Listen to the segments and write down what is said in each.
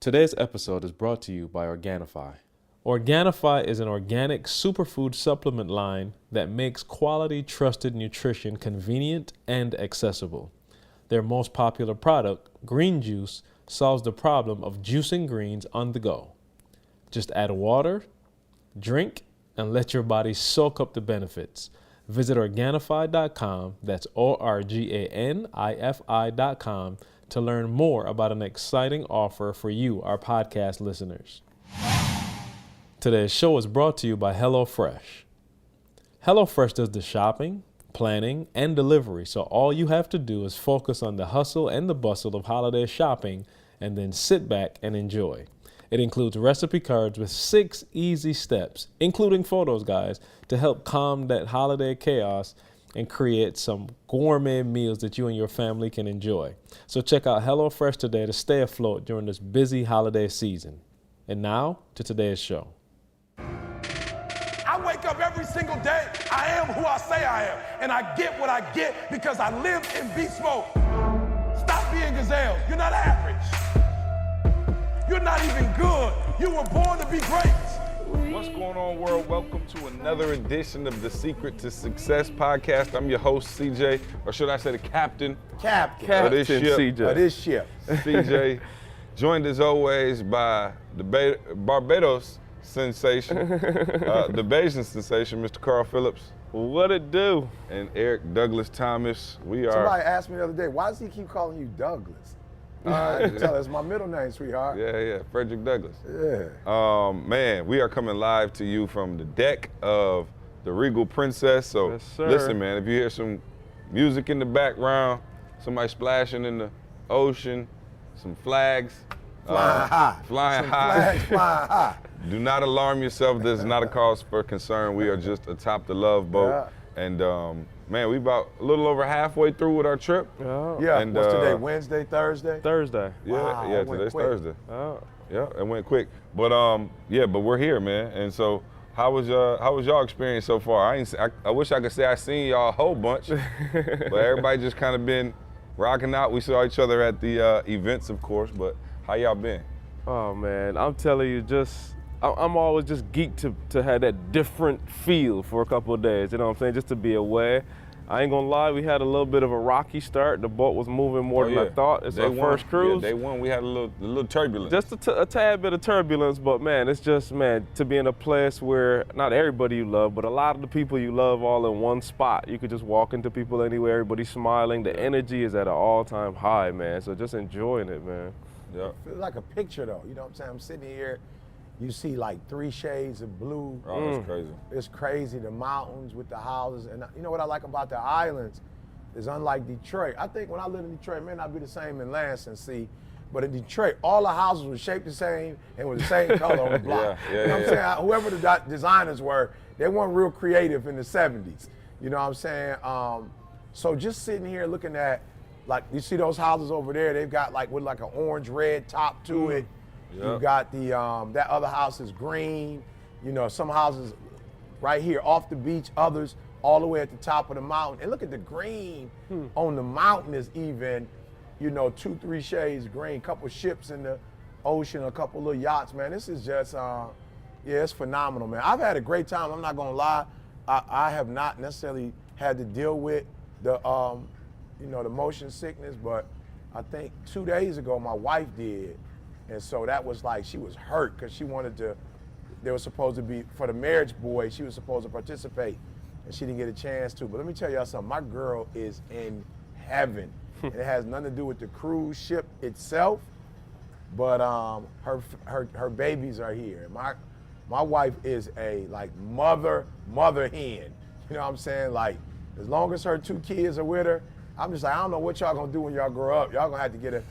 Today's episode is brought to you by Organifi. Organifi is an organic superfood supplement line that makes quality, trusted nutrition convenient and accessible. Their most popular product, green juice, solves the problem of juicing greens on the go. Just add water, drink, and let your body soak up the benefits. Visit Organifi.com, that's Organifi.com, to learn more about an exciting offer for you, our podcast listeners. Today's show is brought to you by HelloFresh. HelloFresh does the shopping, planning, and delivery, so all you have to do is focus on the hustle and the bustle of holiday shopping and then sit back and enjoy. It includes recipe cards with 6 easy steps, including photos, guys, to help calm that holiday chaos and create some gourmet meals that you and your family can enjoy. So check out HelloFresh today to stay afloat during this busy holiday season. And now to today's show. I wake up every single day. I am who I say I am. And I get what I get because I live in beast mode. Stop being gazelles. You're not average. You're not even good. You were born to be great. What's going on, world? Welcome to another edition of the Secret to Success podcast. I'm your host, CJ, or should I say the captain? Captain of this ship. CJ. Of this ship. CJ, joined as always by the Barbados sensation, the Bayesian sensation, Mr. Carl Phillips. What it do? And Eric Douglas Thomas. We are. Somebody asked me the other day, why does he keep calling you Douglas? Tell us my middle name, sweetheart. Yeah, Frederick Douglas. Yeah. Man, we are coming live to you from the deck of the Regal Princess. So yes, sir. Listen, man, if you hear some music in the background, somebody splashing in the ocean, some flags Flying high. Flying Some high. Flags flying high. Do not alarm yourself. This is not a cause for concern. We are just atop the Love Boat. Yeah. And man, we about a little over halfway through with our trip. Oh. Yeah, And, what's today, Wednesday, Thursday? Thursday. Wow, Yeah, it went today's quick. Thursday. Oh. Yeah, it went quick. But but we're here, man. And so how was y'all experience so far? I wish I could say I seen y'all a whole bunch, but everybody just kind of been rocking out. We saw each other at the events, of course, but how y'all been? Oh man, I'm telling you, I'm always just geeked to have that different feel for a couple of days, you know what I'm saying, just to be away. I ain't gonna lie, we had a little bit of a rocky start. The boat was moving more than I thought. It's our first cruise. Yeah, day one, we had a little turbulence. Just a tad bit of turbulence, but man, it's just, man, to be in a place where not everybody you love, but a lot of the people you love all in one spot. You could just walk into people anywhere, everybody's smiling. The energy is at an all-time high, man, so just enjoying it, man. Yeah. Feels like a picture though, you know what I'm saying? I'm sitting here, you see like 3 shades of blue. Oh, that's crazy. It's crazy, the mountains with the houses. And you know what I like about the islands is unlike Detroit. I think when I lived in Detroit, it may not be the same in Lansing, see, but in Detroit, all the houses were shaped the same and was the same color on the block. Yeah, you know what I'm saying? Whoever the designers were, they weren't real creative in the 70s. You know what I'm saying? So just sitting here looking at, like, you see those houses over there, they've got like with like an orange-red top to it. Yep. You got the, that other house is green. You know, some houses right here off the beach, others all the way at the top of the mountain. And look at the green on the mountain is even, you know, 2-3 shades green, couple ships in the ocean, a couple little yachts, man. This is just, yeah, it's phenomenal, man. I've had a great time, I'm not gonna lie. I have not necessarily had to deal with the, you know, the motion sickness, but I think 2 days ago my wife did. And so that was like, she was hurt because she wanted to, there was supposed to be, for the marriage boy, she was supposed to participate and she didn't get a chance to. But let me tell y'all something, my girl is in heaven. And it has nothing to do with the cruise ship itself, but her babies are here. My wife is a like mother hen. You know what I'm saying? Like, as long as her 2 kids are with her, I'm just like, I don't know what y'all gonna do when y'all grow up. Y'all gonna have to get a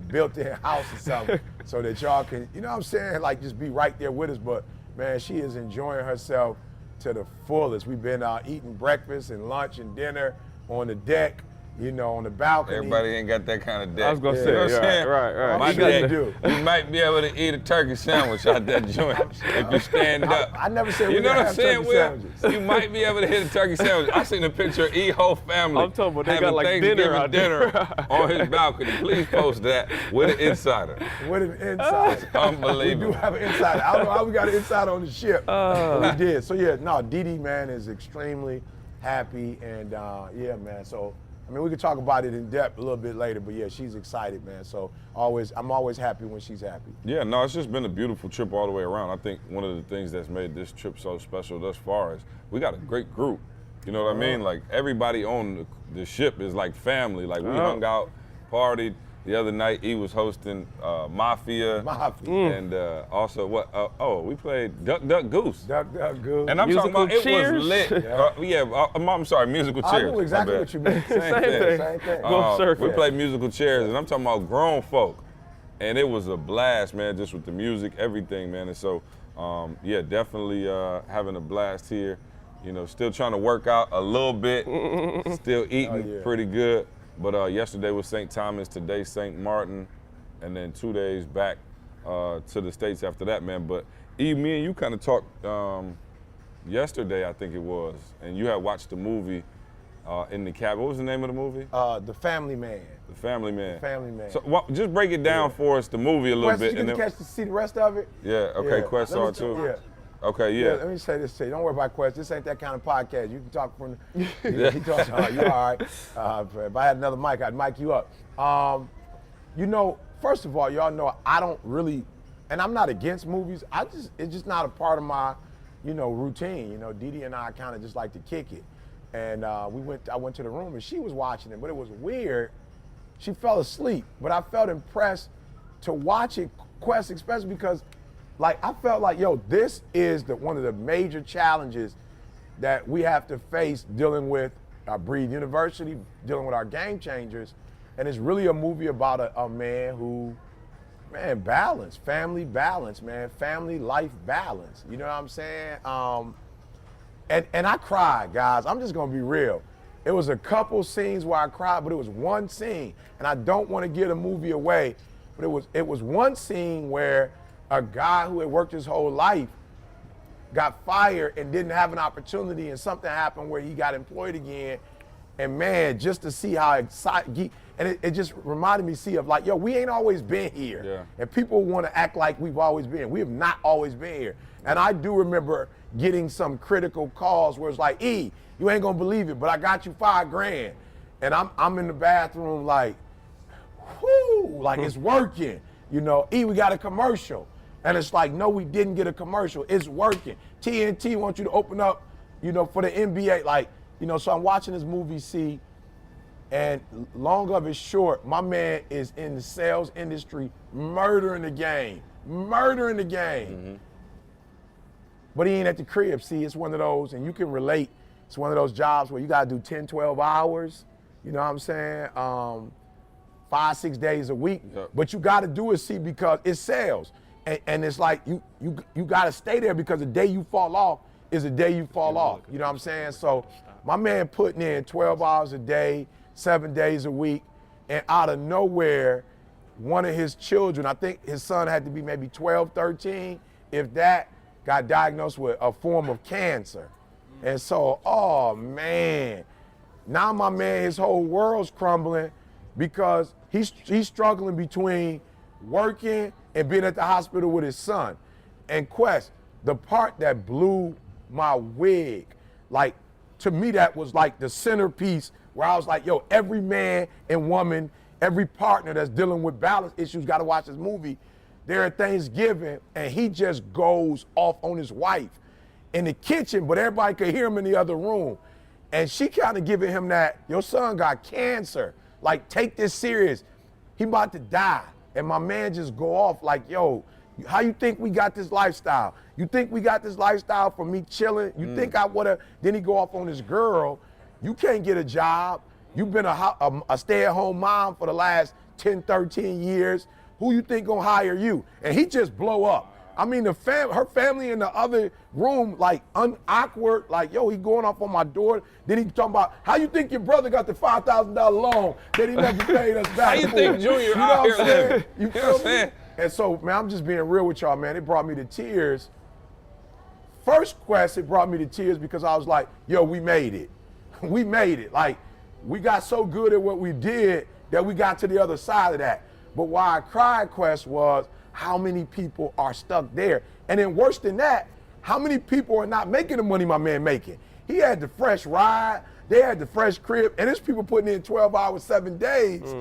built-in house or something so that y'all can, you know what I'm saying, like just be right there with us. But man, she is enjoying herself to the fullest. We've been eating breakfast and lunch and dinner on the deck. you know, on the balcony. Everybody ain't got that kind of deck. I was gonna You say, know what I'm saying? right. My You gotta deck, do. you might be able to eat a turkey sandwich out that joint if you stand up. I never said You we know gotta what I'm have saying, turkey Will? sandwiches. You might be able to hit a turkey sandwich. I seen a picture of E-Ho family I'm talking about they having got, like, dinner Thanksgiving out there. dinner on his balcony. Please post that with an insider. With an insider. Unbelievable. We do have an insider. I don't know how we got an insider on the ship, but we did. So yeah, no, Didi, man, is extremely happy, and yeah, man. So I mean, we could talk about it in depth a little bit later, but yeah, she's excited, man. So I'm always happy when she's happy. Yeah, no, it's just been a beautiful trip all the way around. I think one of the things that's made this trip so special thus far is we got a great group. You know what I mean? Like, everybody on the ship is like family. Like, we hung out, partied. The other night, he was hosting Mafia. And also, we played Duck, Duck, Goose. Duck, Duck, Goose. And I'm Musical talking about, Cheers? it was lit. I'm sorry, Musical I Cheers. know exactly My what bad. you mean. Same thing. Same thing. Go circle. We played Musical Chairs, and I'm talking about grown folk. And it was a blast, man, just with the music, everything, man. And so, yeah, definitely having a blast here. You know, still trying to work out a little bit, still eating pretty good. But yesterday was St. Thomas, today St. Martin, and then 2 days back to the States after that, man. But me and you kind of talked yesterday, I think it was, and you had watched the movie in the cabin. What was the name of the movie? The Family Man. The Family Man. Family Man. So just break it down for us, the movie a little Quest, bit. you get to see the rest of it? Yeah, okay, Yeah. Quest Let me saw it too. Yeah. Okay, yeah. Let me say this to you. Don't worry about Quest. This ain't that kind of podcast. You can talk from the. He talks. You all right? If I had another mic, I'd mic you up. You know, first of all, y'all know I don't really, and I'm not against movies. It's just not a part of my, routine. You know, Didi and I kind of just like to kick it, and I went to the room and she was watching it, but it was weird. She fell asleep, but I felt impressed to watch it, Quest, especially because. Like, I felt like, this is one of the major challenges that we have to face dealing with our Breathe University, dealing with our game changers. And it's really a movie about a man who, balance, family balance, man, family life balance. You know what I'm saying? And I cried, guys. I'm just going to be real. It was a couple scenes where I cried, but it was one scene. And I don't want to give the movie away, but it was one scene where a guy who had worked his whole life got fired and didn't have an opportunity, and something happened where he got employed again. And man, just to see how excited, and it just reminded me, of like, we ain't always been here. Yeah. And people want to act like we've always been. We have not always been here. And I do remember getting some critical calls where it's like, E, you ain't gonna believe it, but I got you $5,000. And I'm in the bathroom like, whoo, like it's working. E, we got a commercial. And it's like, no, we didn't get a commercial. It's working. TNT wants you to open up, for the NBA. Like, so I'm watching this movie, see, and long of it short, my man is in the sales industry, murdering the game. Mm-hmm. But he ain't at the crib. See, it's one of those, and you can relate. It's one of those jobs where you got to do 10, 12 hours. You know what I'm saying? 5, 6 days a week. Yep. But you got to do it, see, because it's sales. And it's like you got to stay there because the day you fall off is the day you fall off. You know what I'm saying? So my man putting in 12 hours a day, 7 days a week, and out of nowhere, one of his children, I think his son had to be maybe 12, 13, if that, got diagnosed with a form of cancer. And so, oh man, now my man, his whole world's crumbling because he's struggling between working and being at the hospital with his son. And Quest, the part that blew my wig, like, to me that was like the centerpiece where I was like, every man and woman, every partner that's dealing with balance issues got to watch this movie. There are Thanksgiving, and he just goes off on his wife in the kitchen, but everybody could hear him in the other room. And she kind of giving him that, your son got cancer. Like, take this serious. He about to die. And my man just go off like, how you think we got this lifestyle? You think we got this lifestyle from me chilling? You think I would've, then he go off on this girl. You can't get a job. You've been a stay-at-home mom for the last 10, 13 years. Who you think gonna hire you? And he just blow up. I mean, her family in the other room, like, awkward, like, yo, he going off on my door. Then he talking about, how you think your brother got the $5,000 loan that he never paid us back? How you think Junior you know out what I'm here saying? living? You feel me? And so, man, I'm just being real with y'all, man. It brought me to tears. First quest, it brought me to tears because I was like, yo, we made it. We made it. Like, we got so good at what we did that we got to the other side of that. But why I cried, Quest, was how many people are stuck there. And then worse than that, how many people are not making the money my man making? He had the fresh ride, they had the fresh crib, and there's people putting in 12 hours, 7 days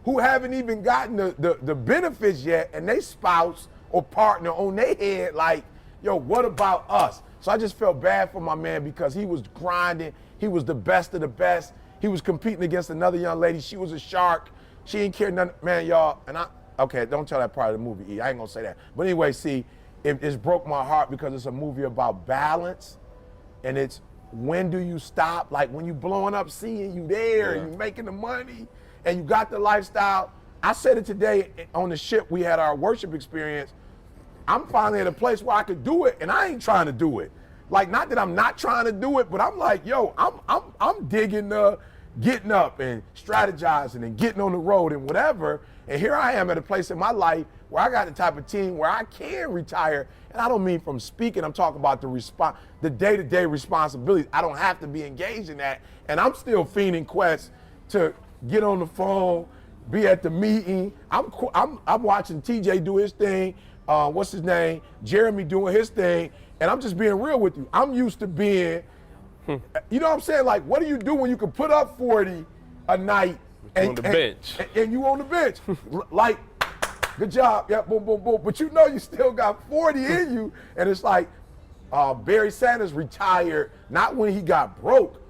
who haven't even gotten the benefits yet, and they spouse or partner on their head like, yo, what about us? So I just felt bad for my man because he was grinding. He was the best of the best. He was competing against another young lady. She was a shark. She ain't care nothing, man, y'all. And okay, don't tell that part of the movie, E. I ain't gonna say that. But anyway, see, it broke my heart because it's a movie about balance, and it's when do you stop? Like when you blowing up, seeing you there, and you making the money, and you got the lifestyle. I said it today on the ship. We had our worship experience. I'm finally at a place where I could do it, and I ain't trying to do it. Like, not that I'm not trying to do it, but I'm like, yo, I'm digging getting up and strategizing and getting on the road and whatever. And here I am at a place in my life where I got the type of team where I can retire. And I don't mean from speaking, I'm talking about the day-to-day responsibilities. I don't have to be engaged in that. And I'm still fiending Quest to get on the phone, be at the meeting. I'm watching TJ do his thing. What's his name? Jeremy doing his thing. And I'm just being real with you. I'm used to being, you know what I'm saying? Like, what do you do when you can put up 40 a night on the bench? And you on the bench? Like, good job. Yeah, boom, boom, boom. But you know you still got 40 in you. And it's like, Barry Sanders retired, not when he got broke.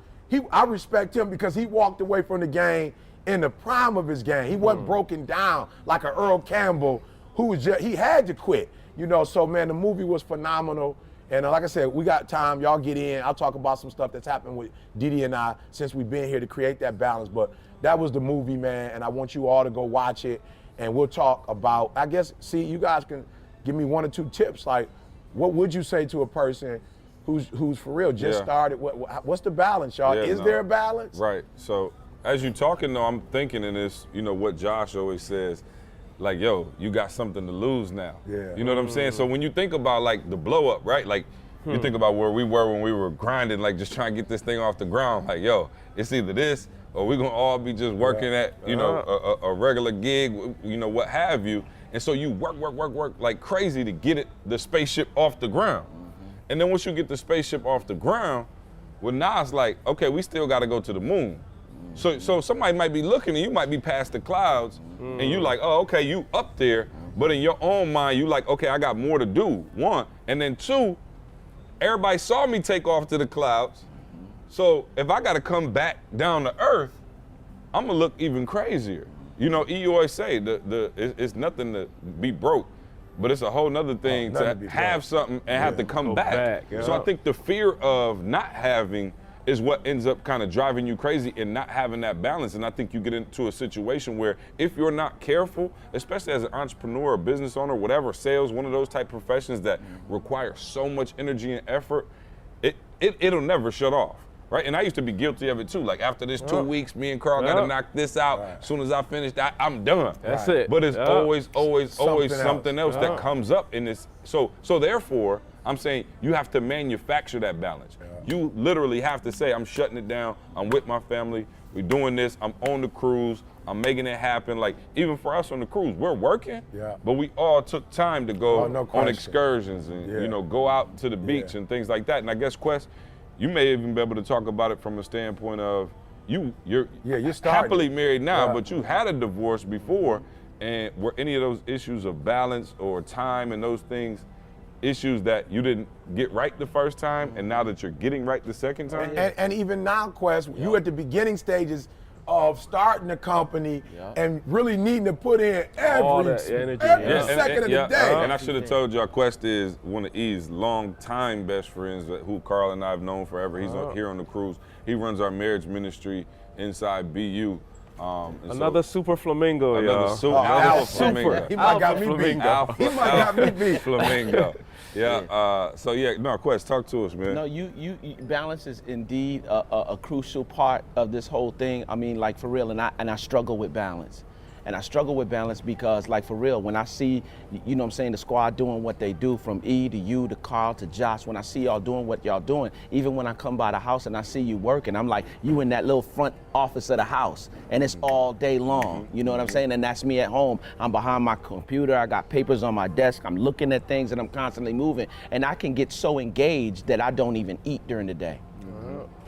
I respect him because he walked away from the game in the prime of his game. He wasn't broken down like a Earl Campbell who was he had to quit. You know, so man, the movie was phenomenal. And like I said, we got time. Y'all get in. I'll talk about some stuff that's happened with Didi and I since we've been here to create that balance. But that was the movie, man. And I want you all to go watch it. And we'll talk about, I guess, see, you guys can give me 1 or 2 tips. Like, what would you say to a person who's for real, just started? What's the balance, y'all? Is there a balance? Right. So as you're talking, though, I'm thinking in this, you know, what Josh always says, like, yo, you got something to lose now. Yeah. You know what I'm saying? So when you think about, like, the blow up, right? Like, you think about where we were when we were grinding, like, just trying to get this thing off the ground. Like, yo, it's either this or we're going to all be just working at, you know, a regular gig, you know, what have you. And so you work like crazy to get the spaceship off the ground. And then once you get the spaceship off the ground, well, now it's like, okay, we still got to go to the moon. So somebody might be looking and you might be past the clouds and you like, oh, okay, you up there, but in your own mind, you like, okay, I got more to do, 1. And then 2, everybody saw me take off to the clouds. So if I got to come back down to earth, I'm gonna look even crazier. You know, you always say it's nothing to be broke, but it's a whole nother thing to have something and have to come back. So I think the fear of not having is what ends up kind of driving you crazy and not having that balance. And I think you get into a situation where if you're not careful, especially as an entrepreneur or business owner, whatever, sales, one of those type professions that require so much energy and effort, it'll never shut off, right? And I used to be guilty of it too. Like after this 2 weeks, me and Carl got to knock this out. As soon as I finish that, I'm done. That's it. But it's always something else that comes up in this. So therefore, I'm saying you have to manufacture that balance. You literally have to say, I'm shutting it down. I'm with my family. We're doing this. I'm on the cruise. I'm making it happen. Like even for us on the cruise, we're working, but we all took time to go on excursions and you know, go out to the beach and things like that. And I guess Quest, you may even be able to talk about it from a standpoint of you're happily married now, but you had a divorce before, and were any of those issues of balance or time and those things issues that you didn't get right the first time, and now that you're getting right the second time? And even now, Quest, you at the beginning stages of starting a company and really needing to put in every second of the day. And I should have told y'all, Quest is one of E's long-time best friends who Carl and I have known forever. He's here on the cruise. He runs our marriage ministry inside BU. And Another super flamingo, another y'all. super, Alpha flamingo. He might got me beat. Flamingo. He might got me beat. Flamingo. Yeah. So yeah, no, Quest, talk to us, man. No, you balance is indeed a crucial part of this whole thing. I mean, like for real, and I struggle with balance. And I struggle with balance because, like, for real, when I see, you know what I'm saying, the squad doing what they do, from E to you to Carl to Josh, when I see y'all doing what y'all doing, even when I come by the house and I see you working, I'm like, you in that little front office of the house, and it's all day long, you know what I'm saying? And that's me at home. I'm behind my computer, I got papers on my desk, I'm looking at things, and I'm constantly moving, and I can get so engaged that I don't even eat during the day.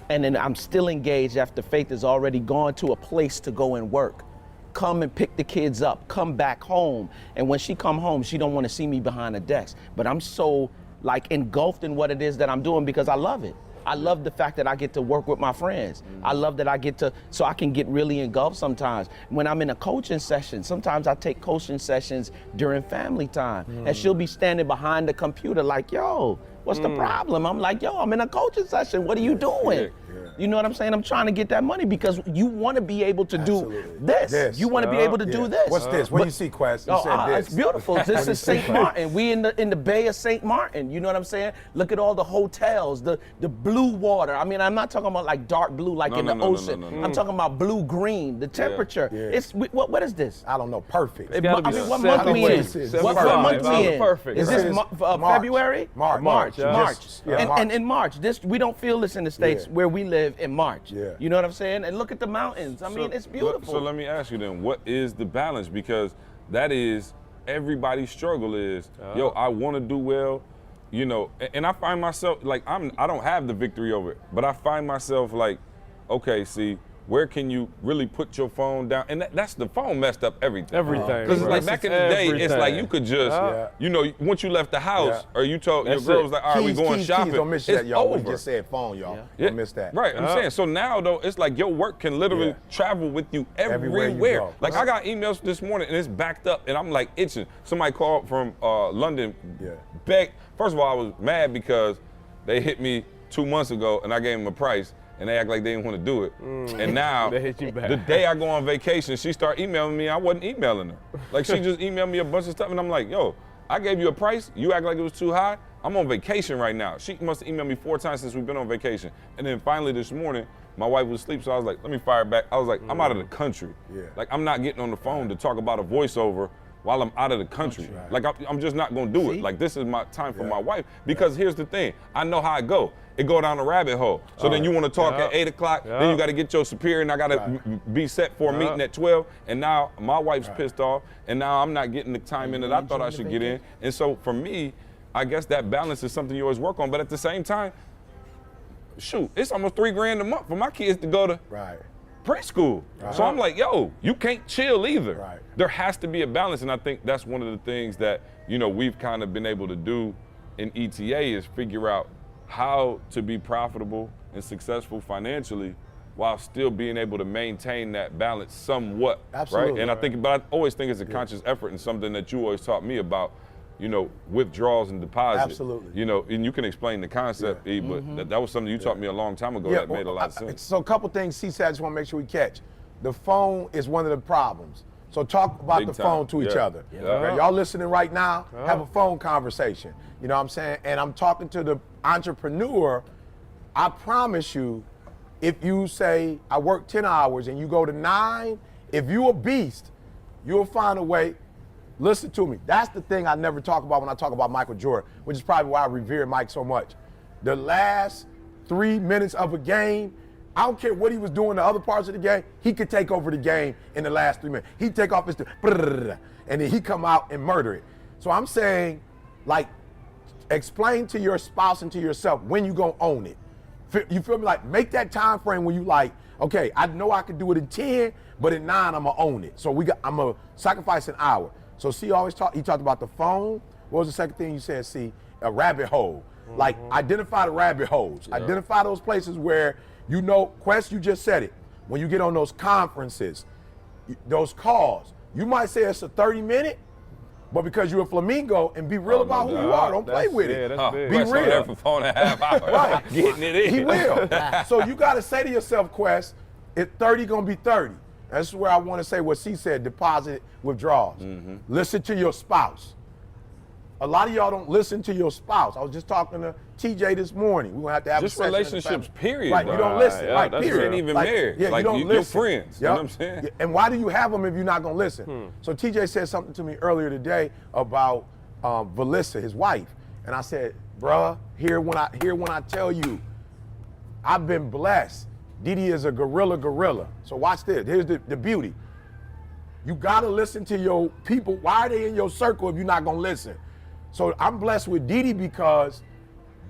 And then I'm still engaged after Faith has already gone to a place to go and work. Come and pick the kids up, come back home. And when she come home, she don't want to see me behind a desk. But I'm so like engulfed in what it is that I'm doing because I love it. I love the fact that I get to work with my friends. I love that I get to, so I can get really engulfed sometimes. When I'm in a coaching session, sometimes I take coaching sessions during family time. And she'll be standing behind the computer like, yo, what's the problem? I'm like, yo, I'm in a coaching session. What are you doing? You know what I'm saying? I'm trying to get that money because you want to be able to do this. You want to be able to do this. What's this? What do you see, Quest? You said this. It's beautiful. This is St. Martin. We in the Bay of St. Martin. You know what I'm saying? Look at all the hotels, the blue water. I mean, I'm not talking about like dark blue like in the ocean. I'm talking about blue green. The temperature. It's what is this? I don't know. Perfect. I mean, what month we in? What month we in? Perfect. Is this February? March. And in March, we don't feel this in the States where we live in March. Yeah. You know what I'm saying? And look at the mountains. I mean, it's beautiful. So let me ask you then, what is the balance? Because that is everybody's struggle is, yo, I want to do well, you know, and I find myself like I don't have the victory over it, but I find myself like, okay, see, where can you really put your phone down? And that's the phone messed up everything. Everything. Because like back in the day, it's like you could just, you know, once you left the house or you told your girl was like, all right, we going shopping. Don't miss it's that, y'all. over. We just said phone, y'all. Don't miss that. Right, I'm saying. So now though, it's like your work can literally travel with you everywhere. you go. Like I got emails this morning and it's backed up and I'm like itching. Somebody called from London. First of all, I was mad because they hit me 2 months ago and I gave them a price. And they act like they didn't want to do it. And now, They hit you back. the day I go on vacation, she start emailing me. I wasn't emailing her. Like she just emailed me a bunch of stuff, and I'm like, yo, I gave you a price. You act like it was too high. I'm on vacation right now. She must have emailed me 4 times since we've been on vacation. And then finally this morning, my wife was asleep, so I was like, let me fire back. I was like, I'm out of the country. Like I'm not getting on the phone to talk about a voiceover while I'm out of the country. Like I'm just not gonna do it. Like this is my time for my wife. Because here's the thing, I know how it go. It go down a rabbit hole. So then you wanna talk at 8 o'clock, then you gotta get your superior and I gotta be set for a meeting at 12. And now my wife's pissed off and now I'm not getting the time in that I thought I should get in. And so for me, I guess that balance is something you always work on. But at the same time, shoot, it's almost $3,000 a month for my kids to go to preschool. So I'm like, yo, you can't chill either. There has to be a balance, and I think that's one of the things that, you know, we've kind of been able to do in ETA is figure out how to be profitable and successful financially while still being able to maintain that balance somewhat. Absolutely. Right? And I think, but I always think it's a conscious effort and something that you always taught me about, you know, withdrawals and deposits. Absolutely. You know, and you can explain the concept, E, but that was something you taught me a long time ago that made a lot of sense. So a couple things, C-Said, I just want to make sure we catch. The phone is one of the problems. So talk about the phone to each other. Okay, y'all listening right now, have a phone conversation. You know what I'm saying? And I'm talking to the entrepreneur. I promise you, if you say, I work 10 hours and you go to 9, if you a beast, you'll find a way. Listen to me. That's the thing I never talk about when I talk about Michael Jordan, which is probably why I revere Mike so much. The last 3 minutes of a game, I don't care what he was doing the other parts of the game, he could take over the game in the last 3 minutes. He'd take off his, and then he come out and murder it. So I'm saying, like, explain to your spouse and to yourself when you gonna own it. You feel me? Like, make that time frame when you like, okay, I know I can do it in 10, but in 9, I'm gonna own it. So I'm gonna sacrifice an hour. So he talked about the phone. What was the second thing you said, C? A rabbit hole. Like, identify the rabbit holes. Identify those places where, you know, Quest, you just said it. When you get on those conferences, those calls, you might say it's a 30-minute, but because you're a flamingo and be real about who you are, don't play with it. That's big. Be real. For 4.5 hours. Getting it in. He will. So you got to say to yourself, Quest, if 30 gonna be 30. That's where I want to say what C said, deposit withdrawals. Listen to your spouse. A lot of y'all don't listen to your spouse. I was just talking to TJ this morning. We're going to have just a session relationships, period. Right, though. you don't listen. Yeah, Right, that's period. ain't even Like, married. yeah, like, you don't you're listen. friends. You know what I'm saying? Yeah, and why do you have them if you're not going to listen? So TJ said something to me earlier today about Valissa, his wife. And I said, bruh, hear when I tell you, I've been blessed. Didi is a gorilla. So watch this. Here's the beauty. You got to listen to your people. Why are they in your circle if you're not going to listen? So I'm blessed with Didi because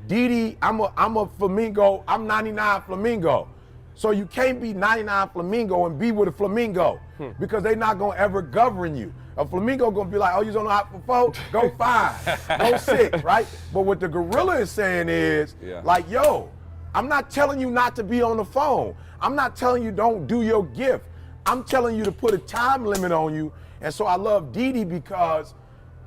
Didi, I'm a flamingo. I'm 99 flamingo. So you can't be 99 flamingo and be with a flamingo because they're not going to ever govern you. A flamingo going to be like, oh, you don't know how to 4? Go 5, go 6, right? But what the gorilla is saying is, like, yo, I'm not telling you not to be on the phone. I'm not telling you don't do your gift. I'm telling you to put a time limit on you. And so I love Didi because,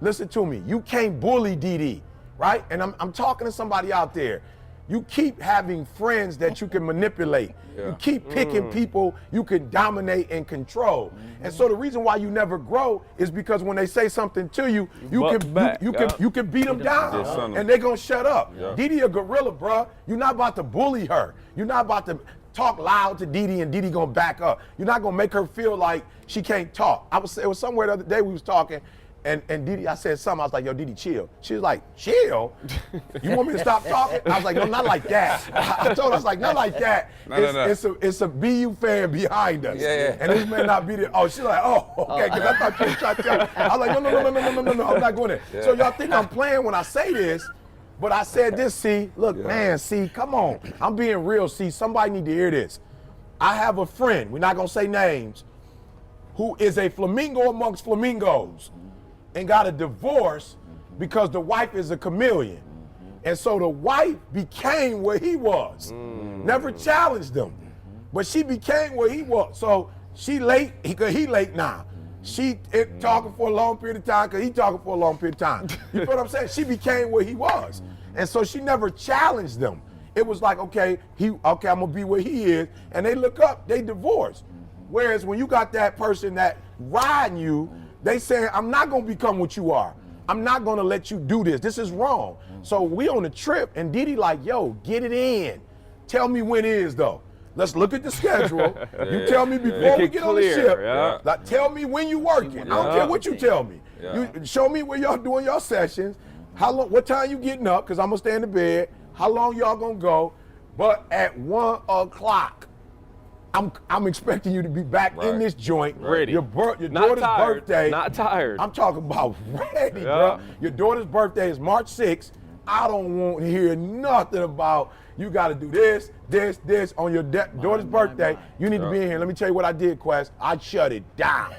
listen to me, you can't bully Didi, right? And I'm talking to somebody out there. You keep having friends that you can manipulate. You keep picking people you can dominate and control. And so the reason why you never grow is because when they say something to you, you can beat them down and they're gonna shut up. Didi a gorilla, bruh. You're not about to bully her. You're not about to talk loud to Didi and Didi gonna back up. You're not gonna make her feel like she can't talk. It was somewhere the other day we was talking. And Didi, I said something, I was like, yo, Didi, chill. She was like, chill? You want me to stop talking? I was like, no, not like that. I told her, I was like, not like that. It's a BU fan behind us. And this may not be there. Oh, she's like, oh, okay, because I thought you were trying to tell me. I was like, no, I'm not going there. So y'all think I'm playing when I say this, but I said this, C. Look, man, C, come on. I'm being real, C. Somebody need to hear this. I have a friend, we're not going to say names, who is a flamingo amongst flamingos. And got a divorce because the wife is a chameleon. And so the wife became where he was. Never challenged him. But she became where he was. So she late, because he late now. She talking for a long period of time because he talking for a long period of time. You feel what I'm saying? She became where he was. And so she never challenged them. It was like, okay, I'm gonna be where he is. And they look up, they divorce. Whereas when you got that person that riding you, they saying, I'm not gonna become what you are. I'm not gonna let you do this. This is wrong. So we on the trip and Didi like, yo, get it in. Tell me when it is though. Let's look at the schedule. You tell me before we get on the ship. Like, tell me when you working. I don't care what you tell me. You show me where y'all doing your sessions. How long, what time you getting up, because I'm gonna stay in the bed. How long y'all gonna go? But at 1 o'clock, I'm expecting you to be back in this joint. Ready. Your daughter's birthday. Not tired. I'm talking about ready, bro. Your daughter's birthday is March 6th. I don't want to hear nothing about you got to do this on your daughter's birthday. You need to be in here. Let me tell you what I did, Quest. I shut it down.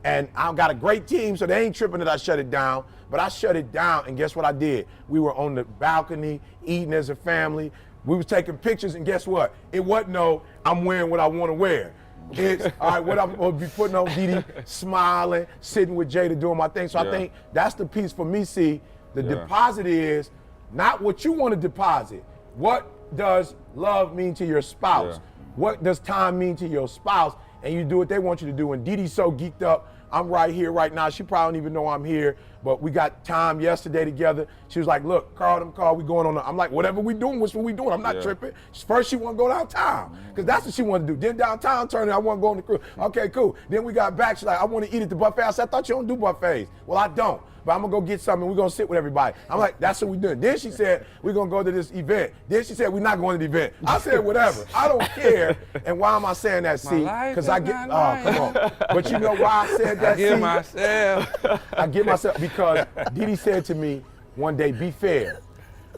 And I've got a great team, so they ain't tripping that I shut it down. But I shut it down, and guess what I did? We were on the balcony, eating as a family. We was taking pictures, and guess what? It wasn't no, I'm wearing what I want to wear. It's, all right, what I'm going to be putting on Didi, smiling, sitting with Jada doing my thing. So I think that's the piece for me, see. The deposit is not what you want to deposit. What does love mean to your spouse? What does time mean to your spouse? And you do what they want you to do. And Didi's so geeked up. I'm right here right now. She probably don't even know I'm here, but we got time yesterday together. She was like, look, Carl, we going on. I'm like, whatever we doing, what's what we doing? I'm not tripping. First, she want to go downtown, because that's what she wanted to do. Then downtown turning, I want to go on the cruise. Okay, cool. Then we got back. She's like, I want to eat at the buffet. I said, I thought you don't do buffets. Well, I don't, but I'm going to go get something. We're going to sit with everybody. I'm like, that's what we doing. Then she said, we're going to go to this event. Then she said, we're not going to the event. I said, whatever. I don't care. And why am I saying that, C? Because I get, come on. But you know why I said that, I get myself. I get myself because Didi said to me one day, be fair.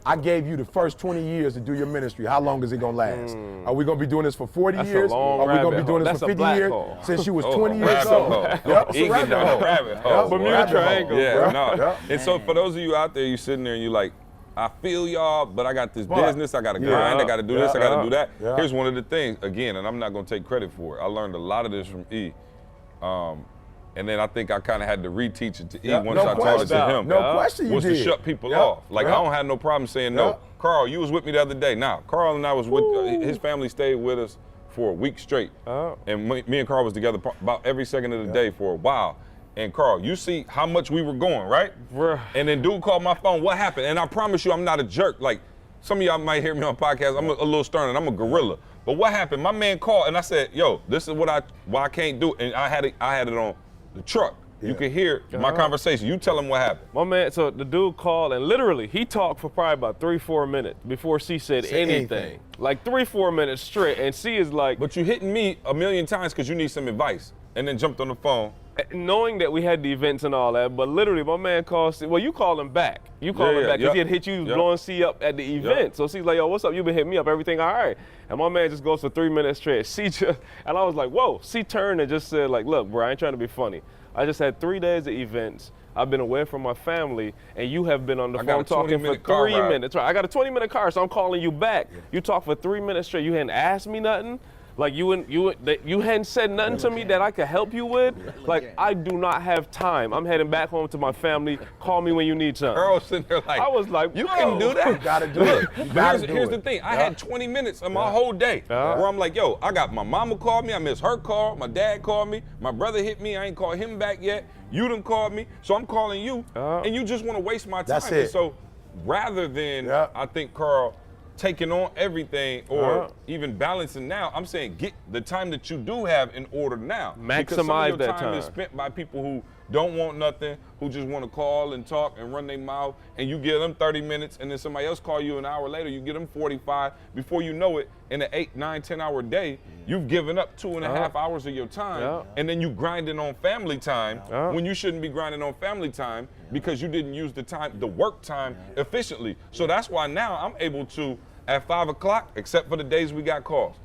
I gave you the first 20 years to do your ministry. How long is it going to last? Are we going to be doing this for 40 years? Are we going to be doing this for 50 years? Since you was 20 years old. Yep, it's a rabbit hole. Bermuda Triangle. And so for those of you out there, you sitting there and you like, I feel y'all, but I got this business, I got to grind, I got to do this, I got to do that. Here's one of the things, again, and I'm not going to take credit for it. I learned a lot of this from E. And then I think I kind of had to reteach it to E once I taught it to him. No question you was did. to shut people off. Like, I don't have no problem saying no. Carl, you was with me the other day. Now, Carl and I was with, his family stayed with us for a week straight. Oh. And me and Carl was together about every second of the day for a while. And Carl, you see how much we were going, right? Bruh. And then dude called my phone, what happened? And I promise you, I'm not a jerk. Like, some of y'all might hear me on podcasts, I'm a little stern and I'm a gorilla. But what happened? My man called and I said, yo, this is why I can't do it. And I had it on the truck. You could hear my conversation. You tell him what happened. My man, so the dude called and literally he talked for probably about 3-4 minutes before C said anything. Like 3-4 minutes straight. And C is like, But you hitting me a million times because you need some advice. And then jumped on the phone. knowing that we had the events and all that, but literally my man called C. Well, you called him back. You called him back because he had hit you blowing C up at the event. So C's like, yo, what's up? You been hitting me up, everything all right? And my man just goes for 3 minutes straight. C just, and I was like, whoa. C turned and just said like, look, bro, I ain't trying to be funny. I just had 3 days of events. I've been away from my family, and you have been on the phone talking for 3 minutes. Right, I got a 20-minute car, so I'm calling you back. You talked for 3 minutes straight. You hadn't asked me nothing. Like you hadn't said nothing to me that I could help you with. Like I do not have time. I'm heading back home to my family. Call me when you need something. Earl sitting there like, I was like, you can do that. You gotta do it. Here's the thing. I had 20 minutes of my whole day where I'm like, yo, I got my mama called me. I missed her call. My dad called me. My brother hit me. I ain't called him back yet. You done called me. So I'm calling you. And you just want to waste my time. That's it. And so rather than, I think, Carl, taking on everything or even balancing now, I'm saying get the time that you do have in order now. Because some of your time is spent by people who don't want nothing, who just want to call and talk and run their mouth, and you give them 30 minutes, and then somebody else call you an hour later, you give them 45. Before you know it, in an 8, 9, 10-hour day, you've given up 2.5 hours of your time, and then you grinding on family time when you shouldn't be grinding on family time because you didn't use the work time efficiently. So that's why now I'm able to, at 5 o'clock, except for the days we got calls.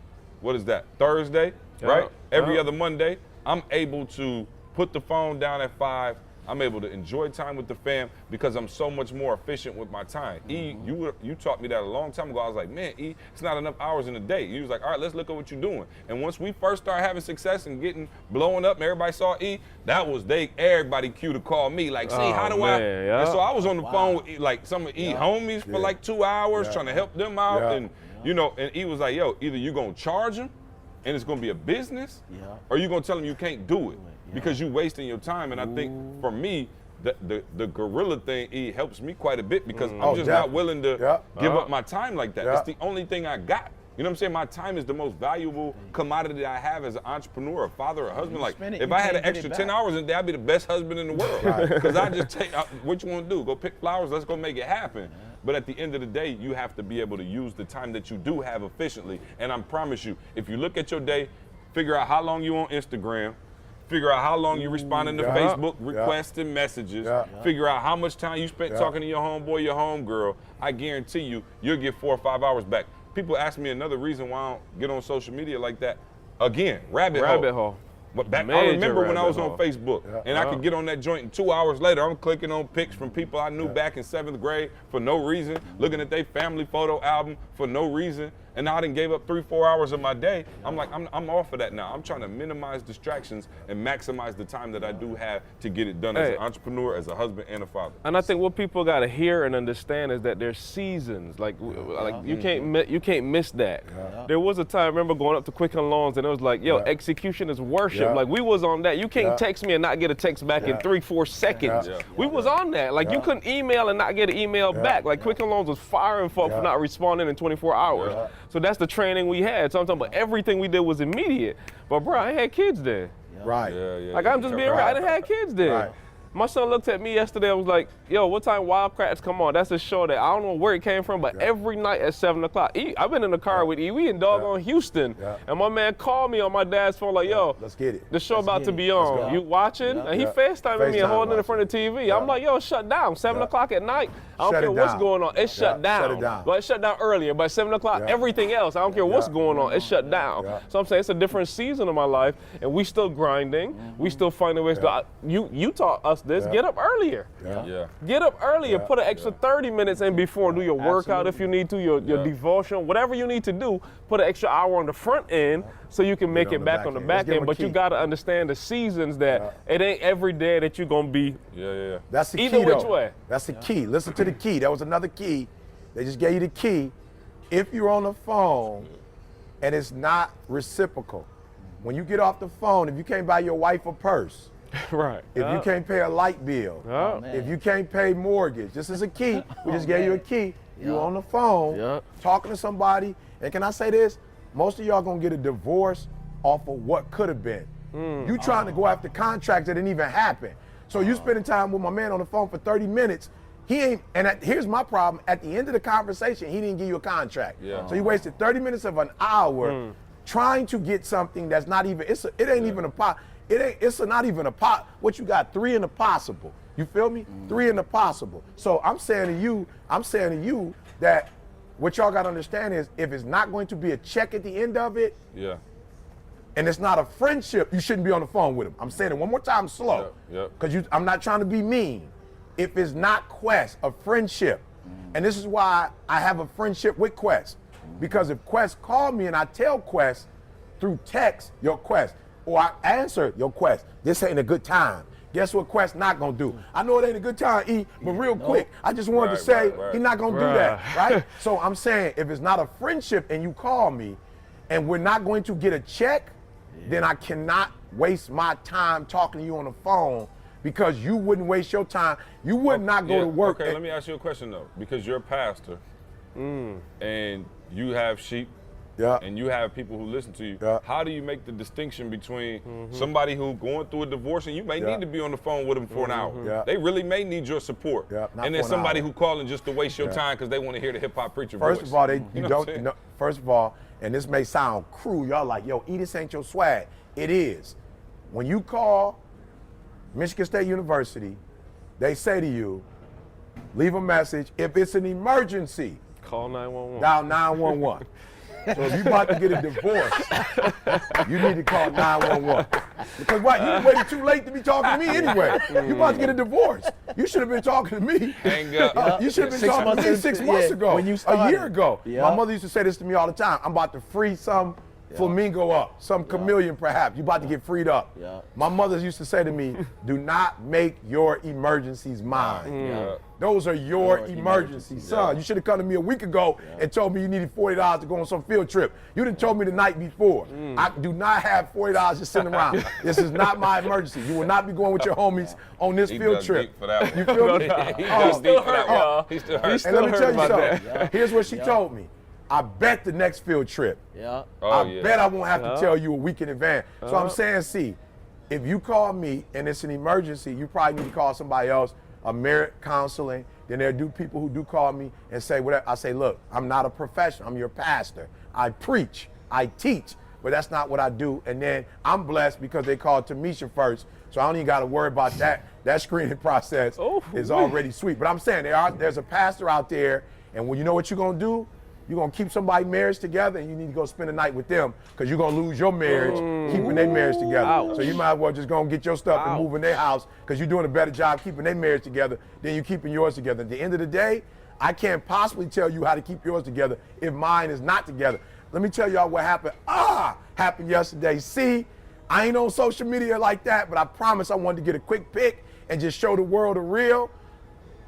What is that? Thursday, right? Every other Monday, I'm able to put the phone down at 5. I'm able to enjoy time with the fam because I'm so much more efficient with my time. E, you taught me that a long time ago. I was like, man, E, it's not enough hours in a day. You was like, all right, let's look at what you're doing. And once we first started having success and blowing up and everybody saw E, that was everybody cue to call me. Like, see, how do I? And so I was on the phone with like some of E homies for like 2 hours trying to help them out. And and E was like, yo, either you're gonna charge them and it's gonna be a business, or you're gonna tell them you can't do it. Because you're wasting your time, and I think for me, the gorilla thing helps me quite a bit because I'm just not willing to give up my time like that. It's the only thing I got. You know what I'm saying? My time is the most valuable commodity I have as an entrepreneur, a father, a husband. Like, if I had an extra 10 hours in a day, I'd be the best husband in the world. Because I just take, what you want to do? Go pick flowers, let's go make it happen. But at the end of the day, you have to be able to use the time that you do have efficiently. And I promise you, if you look at your day, figure out how long you on Instagram, figure out how long you're responding to Facebook requests and messages. Figure out how much time you spent talking to your homeboy, your homegirl. I guarantee you'll get 4 or 5 hours back. People ask me another reason why I don't get on social media like that. Again, rabbit hole. But I remember when I was on Facebook and I could get on that joint and 2 hours later, I'm clicking on pics from people I knew back in 7th grade for no reason, looking at their family photo album for no reason. And now I done gave up 3-4 hours of my day. I'm like, I'm off of that now. I'm trying to minimize distractions and maximize the time that I do have to get it done as an entrepreneur, as a husband, and a father. And I think what people gotta hear and understand is that there's seasons. Like you can't miss that. There was a time I remember going up to Quicken Loans and it was like, yo, execution is worship. Like we was on that. You can't text me and not get a text back in 3-4 seconds. We was on that. Like you couldn't email and not get an email back. Like Quicken Loans was firing folk for not responding in 24 hours. So that's the training we had. So I'm talking about everything we did was immediate. But bro, I had kids then. Like I'm just being real. I didn't have kids then. My son looked at me yesterday and was like, yo, what time Wildcats come on? That's a show that I don't know where it came from, but every night at 7 o'clock. I've been in the car with E. We in doggone Houston. And my man called me on my dad's phone like, yo, let's get it. The show about to be on. You watching? And he FaceTiming me and holding it in front of the TV. I'm like, yo, shut down. 7 o'clock at night. I don't care what's going on. It's shut down. Well, it shut down earlier, but 7 o'clock, everything else, I don't care what's going on. It's shut down. So I'm saying it's a different season of my life, and we still grinding. We still finding ways to, you taught us this, get up earlier. Get up earlier, put an extra 30 minutes in before, do your workout if you need to, your devotion, whatever you need to do, put an extra hour on the front end so you can make it back on the back end. But you gotta understand the seasons that it ain't every day that you're gonna be That's the either key, which though. way. That's the key. Listen to the key. That was another key. They just gave you the key. If you're on the phone and it's not reciprocal. When you get off the phone, if you can't buy your wife a purse, Right. if you can't pay a light bill, Oh, if you can't pay mortgage, this is a key. We just gave you a key. You on the phone, talking to somebody, and can I say this? Most of y'all gonna get a divorce off of what could have been. You trying to go after contracts that didn't even happen. So you spending time with my man on the phone for 30 minutes, he ain't, here's my problem, at the end of the conversation, he didn't give you a contract. Yeah. So you wasted 30 minutes of an hour trying to get something that's not even, it's not even a pot. What you got, 3 in the possible. You feel me? 3 in the possible. So I'm saying to you that what y'all gotta understand is if it's not going to be a check at the end of it, Yeah. and it's not a friendship, you shouldn't be on the phone with him. I'm saying it one more time slow. Because I'm not trying to be mean. If it's not Quest, a friendship, and this is why I have a friendship with Quest. Because if Quest called me and I tell Quest through text, your Quest, or I answer your Quest, this ain't a good time. Guess what Quest not gonna do? I know it ain't a good time, E, but real quick, I just wanted to say he's not gonna do that, right? So I'm saying if it's not a friendship and you call me and we're not going to get a check, then I cannot waste my time talking to you on the phone because you wouldn't waste your time. You would not go to work. Okay, let me ask you a question though, because you're a pastor and you have sheep and you have people who listen to you. How do you make the distinction between somebody who going through a divorce and you may need to be on the phone with them for an hour? They really may need your support. And then somebody who calling just to waste your time because they want to hear the hip hop preacher voice. First of all, first of all, and this may sound cruel, y'all like, yo, E, this ain't your swag. It is. When you call Michigan State University, they say to you, leave a message. If it's an emergency, call 911. Dial 911. So if you about to get a divorce, you need to call 911. Because what? You waited too late to be talking to me anyway. You about to get a divorce. You should have been talking to me. Hang up. You should have been talking to me 6 months ago, when you a year ago. Yeah. My mother used to say this to me all the time. I'm about to free some flamingo up, some chameleon perhaps. You about to get freed up. My mother used to say to me, do not make your emergencies mine. Those are your emergencies. Son, you should have come to me a week ago and told me you needed $40 to go on some field trip. You didn't told me the night before. I do not have $40 just sitting around. This is not my emergency. You will not be going with your homies on this field trip. For that one. You feel me? He still hurt. He still hurt. And let me tell you something. Here's what she told me. I bet the next field trip. I bet I won't have to tell you a week in advance. So I'm saying, see, if you call me and it's an emergency, you probably need to call somebody else, a marriage counseling. Then there do people who do call me and say whatever. I say, look, I'm not a professional. I'm your pastor. I preach. I teach. But that's not what I do. And then I'm blessed because they called Tamisha first. So I don't even got to worry about that. That screening process is already sweet. But I'm saying there's a pastor out there, and when you know what you're going to do, you're going to keep somebody's marriage together, and you need to go spend a night with them because you're going to lose your marriage keeping their marriage together. So you might as well just go and get your stuff and move in their house because you're doing a better job keeping their marriage together than you keeping yours together. At the end of the day, I can't possibly tell you how to keep yours together if mine is not together. Let me tell y'all what happened. Happened yesterday. See, I ain't on social media like that, but I promise I wanted to get a quick pic and just show the world the real.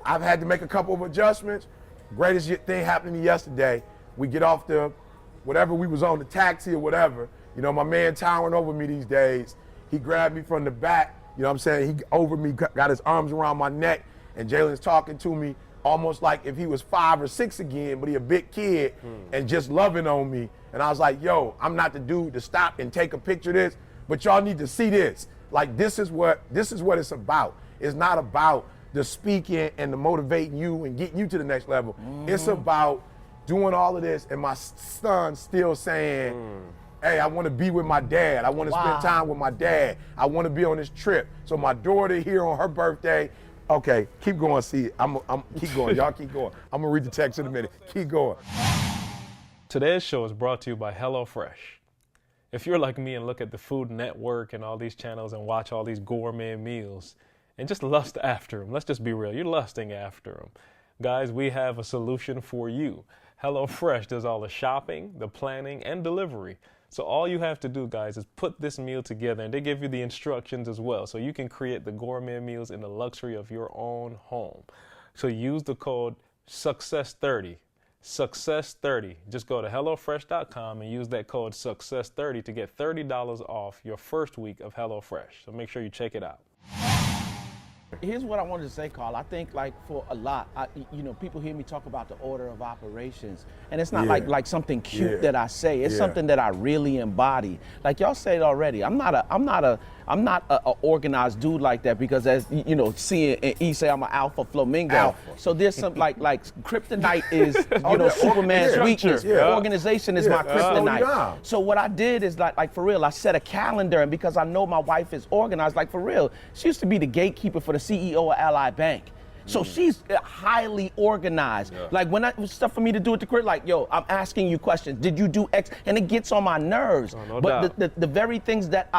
I've had to make a couple of adjustments. Greatest thing happened to me yesterday. We get off the, whatever we was on, the taxi or whatever. You know, my man towering over me these days. He grabbed me from the back. You know what I'm saying? He over me, got his arms around my neck, and Jalen's talking to me almost like if he was 5 or 6 again, but he a big kid and just loving on me. And I was like, yo, I'm not the dude to stop and take a picture of this, but y'all need to see this. Like, this is what it's about. It's not about the speaking and the motivating you and getting you to the next level. It's about doing all of this and my son still saying, hey, I want to be with my dad. I want to spend time with my dad. I want to be on this trip. So my daughter here on her birthday, okay, keep going, see. I'm keep going, y'all keep going. I'm gonna read the text in a minute. Keep going. Today's show is brought to you by HelloFresh. If you're like me and look at the Food Network and all these channels and watch all these gourmet meals, and just lust after them. Let's just be real. You're lusting after them. Guys, we have a solution for you. HelloFresh does all the shopping, the planning, and delivery. So all you have to do, guys, is put this meal together, and they give you the instructions as well. So you can create the gourmet meals in the luxury of your own home. So use the code SUCCESS30, Success30. Just go to HelloFresh.com and use that code Success30 to get $30 off your first week of HelloFresh. So make sure you check it out. Here's what I wanted to say, Carl. I think like for a lot, people hear me talk about the order of operations, and it's not like something cute that I say. It's something that I really embody. Like y'all said already, I'm not a organized dude like that, because as seeing E say I'm an alpha flamingo. So there's some like kryptonite is Superman's weakness. Organization is my kryptonite. So what I did is like for real, I set a calendar, and because I know my wife is organized, like for real, she used to be the gatekeeper for the CEO of Ally Bank. So she's highly organized. Like when it was stuff for me to do at the crib, like, yo, I'm asking you questions. Did you do X? And it gets on my nerves. But the very things that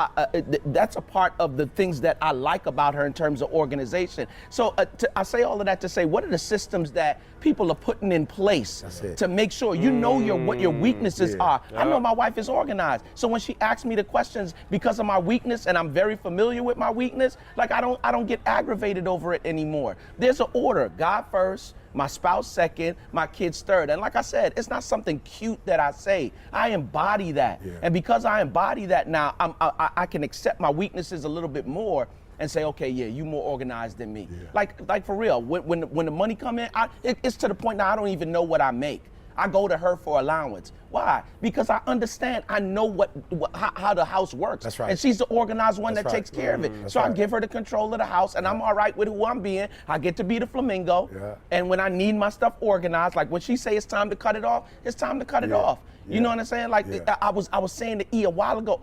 that's a part of the things that I like about her in terms of organization. So I say all of that to say, what are the systems that people are putting in place to make sure you know what your weaknesses are? I know my wife is organized. So when she asks me the questions because of my weakness, and I'm very familiar with my weakness, like I don't get aggravated over it anymore. There's an order. God first, my spouse second, my kids third. And like I said, it's not something cute that I say. I embody that. And because I embody that now, I can accept my weaknesses a little bit more and say, okay, you more organized than me. Like for real, when the money come in, it's to the point now I don't even know what I make. I go to her for allowance. Why? Because I understand, I know how the house works. That's right. And she's the organized one that takes care of it. So I give her the control of the house, and I'm all right with who I'm being. I get to be the flamingo. And when I need my stuff organized, like when she say it's time to cut it off, it's time to cut it off. You know what I'm saying? Like I was saying to E a while ago,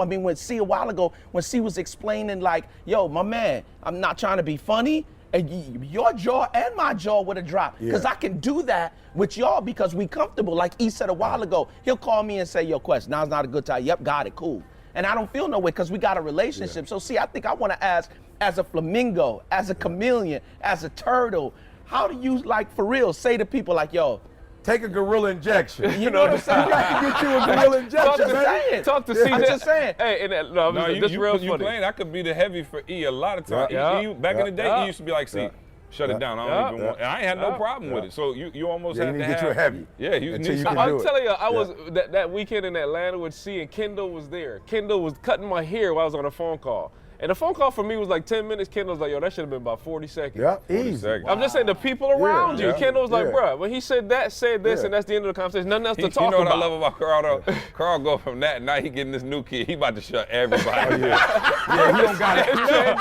when she was explaining like, yo, my man, I'm not trying to be funny, and your jaw and my jaw would have dropped. Because I can do that with y'all because we comfortable. Like E said a while ago, he'll call me and say, yo, Quest, now's not a good time. Yep, got it, cool. And I don't feel no way because we got a relationship. So see, I think I want to ask, as a flamingo, as a chameleon, as a turtle, how do you, like, for real, say to people like, yo, take a gorilla injection. You know what I'm saying? You got to get you a gorilla injection, man. Talk to C. I'm just saying. Hey, this real funny. You playing? I could be the heavy for E a lot of times. Back in the day, E used to be like, see, shut it down. I don't even want. And I ain't had no problem with it. So you almost have to get you a heavy. Yeah, you need you can I'm do it. telling you, I was that weekend in Atlanta with C, and Kendall was there. Kendall was cutting my hair while I was on a phone call. And the phone call for me was like 10 minutes. Kendall's like, yo, that should have been about 40 seconds. Yeah, easy. I'm just saying the people around you. Kendall's like, bruh, when he said this, and that's the end of the conversation. Nothing else to talk about. You know what I love about Carl, though? Carl go from that, now he getting this new kid. He about to shut everybody. He don't got it. Back in the day,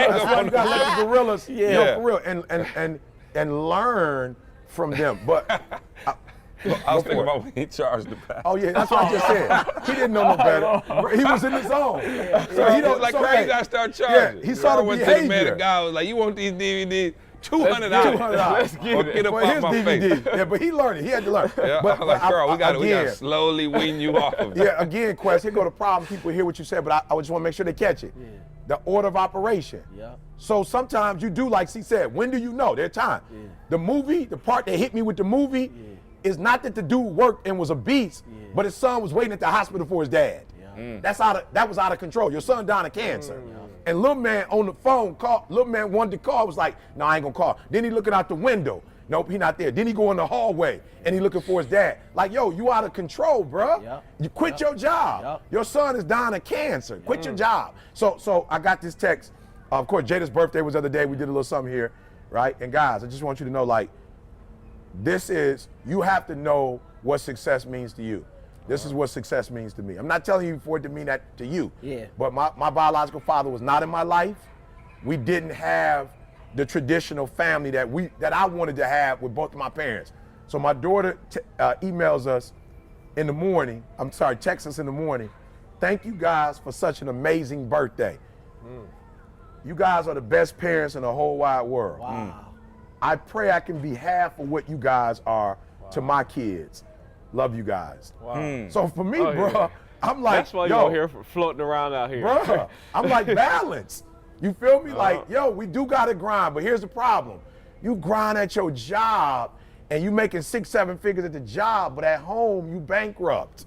that's why you got to let the gorillas, for real, and learn from them. But I was thinking about when he charged the pass. Oh yeah, that's what I just said. He didn't know no better. He was in the zone. So he don't like crazy. Guys start charging. He saw the went behavior. To the man, the guy was like, "You want these DVDs? $200. Let's get it. Get up off my face." Yeah, but he learned it. He had to learn. Yeah, but I'm like, Carl, we got to slowly wean you off of it. Yeah, again, Quest, here go the problem. People hear what you said, but I just want to make sure they catch it. The order of operation. So sometimes you do, like C said, when do you know? There's time. The movie, the part that hit me with the movie, is not that the dude worked and was a beast, but his son was waiting at the hospital for his dad. That was out of control. Your son died of cancer. And little man on the phone called, little man wanted to call, was like, no, I ain't gonna call. Then he looking out the window. Nope, he not there. Then he go in the hallway and he looking for his dad. Like, yo, you out of control, bruh. You quit your job. Your son is dying of cancer. Quit your job. So I got this text. Of course, Jada's birthday was the other day. We did a little something here, right? And guys, I just want you to know, like, you have to know what success means to you. This is what success means to me. I'm not telling you for it to mean that to you. But my biological father was not in my life. We didn't have the traditional family that I wanted to have with both of my parents. So my daughter emails us in the morning. Texts us in the morning. Thank you guys for such an amazing birthday. You guys are the best parents in the whole wide world. I pray I can be half of what you guys are to my kids. Love you guys. So for me, bro, I'm like, that's why you're here floating around out here. Bro, I'm like balance. You feel me? Like, yo, we do gotta grind, but here's the problem. You grind at your job and you making 6-7 figures at the job, but at home you bankrupt.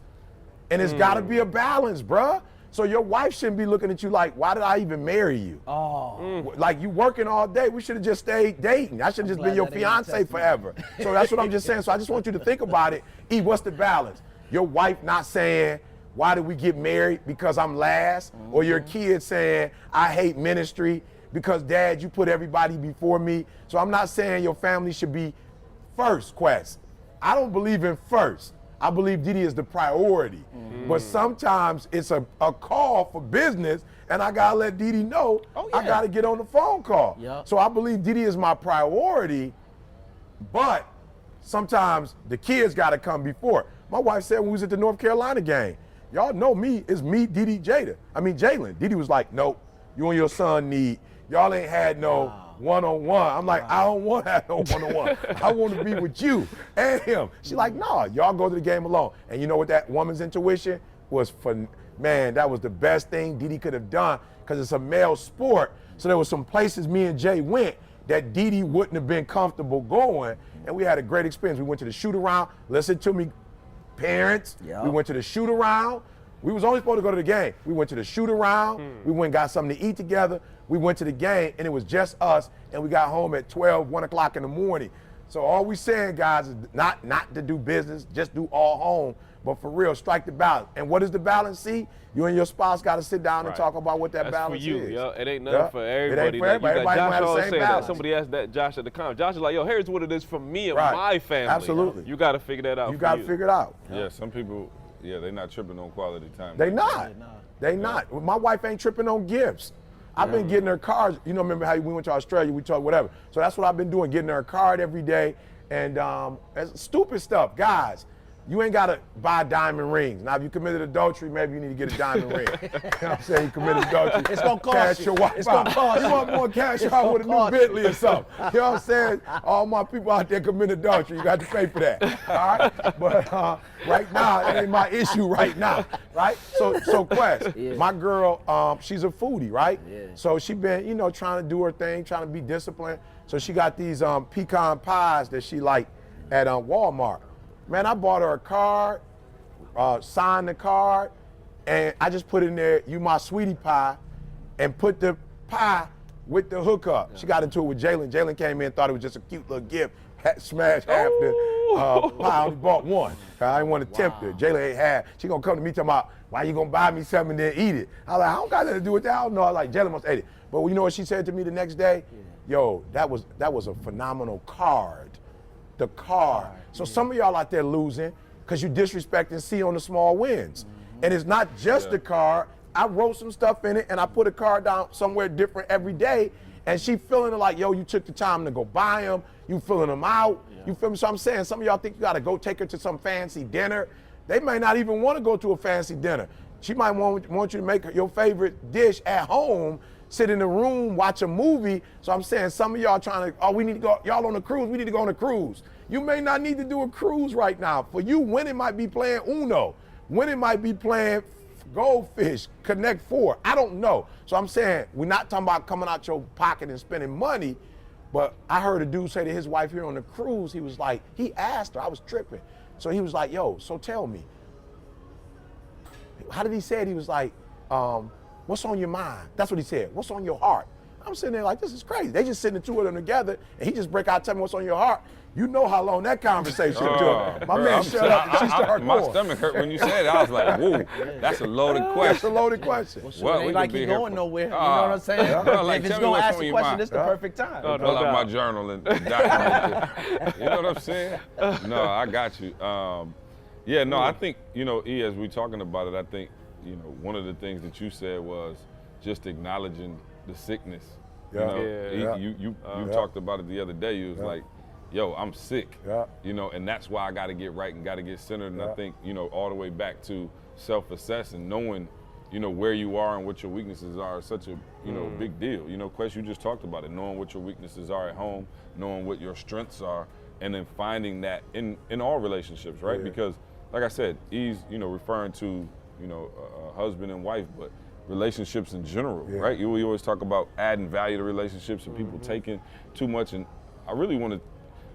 And it's gotta be a balance, bro. So your wife shouldn't be looking at you like, why did I even marry you? Oh. Like you working all day, we should have just stayed dating. I should have just been your fiance forever. So that's what I'm just saying. So I just want you to think about it. E, what's the balance? Your wife not saying, why did we get married? Because I'm last. Or your kid saying, I hate ministry because dad, you put everybody before me. So I'm not saying your family should be first, Quest. I don't believe in first. I believe Didi is the priority. But sometimes it's a call for business and I gotta let Didi know I gotta get on the phone call. Yep. So I believe Didi is my priority, but sometimes the kids gotta come before. My wife said when we was at the North Carolina game, y'all know me, it's me, Didi, Jalen. Didi was like, nope, you and your son need, y'all ain't had no one-on-one. I'm like, I don't want to have no one-on-one. I want to be with you and him. She's like, no, y'all go to the game alone. And you know what that woman's intuition was for, man, that was the best thing Didi could have done because it's a male sport. So there was some places me and Jay went that Didi wouldn't have been comfortable going. And we had a great experience. We went to the shoot around. Listen to me, parents. Yep. We went to the shoot around. We was only supposed to go to the game. We went to the shoot around. We went and got something to eat together. We went to the game, and it was just us, and we got home at 1 o'clock in the morning. So all we saying, guys, is not to do business, just do all home, but for real, strike the balance. And what is the balance, see? You and your spouse got to sit down and talk about what that balance for you, is. Yo. It ain't nothing for everybody. It ain't for everybody. Everybody Josh don't have the always same say that. balance. Somebody asked that Josh at the comment. Josh is like, yo, here's what it is for me and Right. my family. Absolutely. You got to figure that out. You got to figure it out. Yeah, some people, they're not tripping on quality time. They not. They not. My wife ain't tripping on gifts. I've been getting her cards. You know, remember how we went to Australia, we talked whatever. So that's what I've been doing, getting her a card every day. And it's stupid stuff. Guys, you ain't got to buy diamond rings. Now, if you committed adultery, maybe you need to get a diamond ring. You know what I'm saying? You committed adultery. It's going to cost cash you. your wife It's going to out. cost You you. want more cash out with a new Bentley or something. You know what I'm saying? All my people out there committing adultery, you got to pay for that. All right? But right now, it ain't my issue right now. Right? So Quest, my girl, she's a foodie, right? Yeah. So she been, you know, trying to do her thing, trying to be disciplined. So she got these pecan pies that she like at Walmart. Man, I bought her a card, signed the card, and I just put in there, you my sweetie pie, and put the pie with the hookup. Yeah. She got into it with Jalen. Jalen came in, thought it was just a cute little gift, smashed half the pie, only bought one. I didn't want to tempt her. Jalen ain't half. She gonna come to me talking about, why you gonna buy me something and then eat it? I was like, I don't got nothing to do with that. I don't know. I was like, Jalen must ate it. But you know what she said to me the next day? Yeah. Yo, that was a phenomenal card. The card. So some of y'all out there losing because you disrespecting C on the small wins. And it's not just the card. I wrote some stuff in it and I put a card down somewhere different every day. And she feeling it like, yo, you took the time to go buy them. You filling them out. Yeah. You feel me? So I'm saying some of y'all think you got to go take her to some fancy dinner. They may not even want to go to a fancy dinner. She might want you to make your favorite dish at home, sit in the room, watch a movie. So I'm saying some of y'all trying to, we need to go, y'all on a cruise, we need to go on a cruise. You may not need to do a cruise right now. For you, winning might be playing Uno. Winning might be playing Goldfish, Connect Four. I don't know. So I'm saying we're not talking about coming out your pocket and spending money, but I heard a dude say to his wife here on the cruise, he was like, he asked her, I was tripping. So he was like, yo, so tell me, how did he say it? He was like, what's on your mind? That's what he said. What's on your heart? I'm sitting there like, this is crazy. They just sitting the two of them together, and he just break out, tell me what's on your heart. You know how long that conversation took. My man shut up and she started My going. stomach hurt when you said it. I was like, whoa, that's a loaded question. That's a loaded question. Well, we ain't like could be you here going for- nowhere. You know what I'm saying? Like, If it's tell me going to what's ask on the your question, mind. this the perfect time. No Pull out doubt. my journal and document it. You know what I'm saying? No, I got you. I think, E, as we talking about it, I think, one of the things that you said was just acknowledging the sickness. You talked about it the other day. You was like, yo, I'm sick. And that's why I got to get right and got to get centered. And I think, all the way back to self-assess and knowing, where you are and what your weaknesses are is such a, big deal. Quest, you just talked about it, knowing what your weaknesses are at home, knowing what your strengths are, and then finding that in all relationships, right? Yeah. Because, like I said, he's, referring to, a husband and wife, but relationships in general, right? We always talk about adding value to relationships and people taking too much. And I really want to,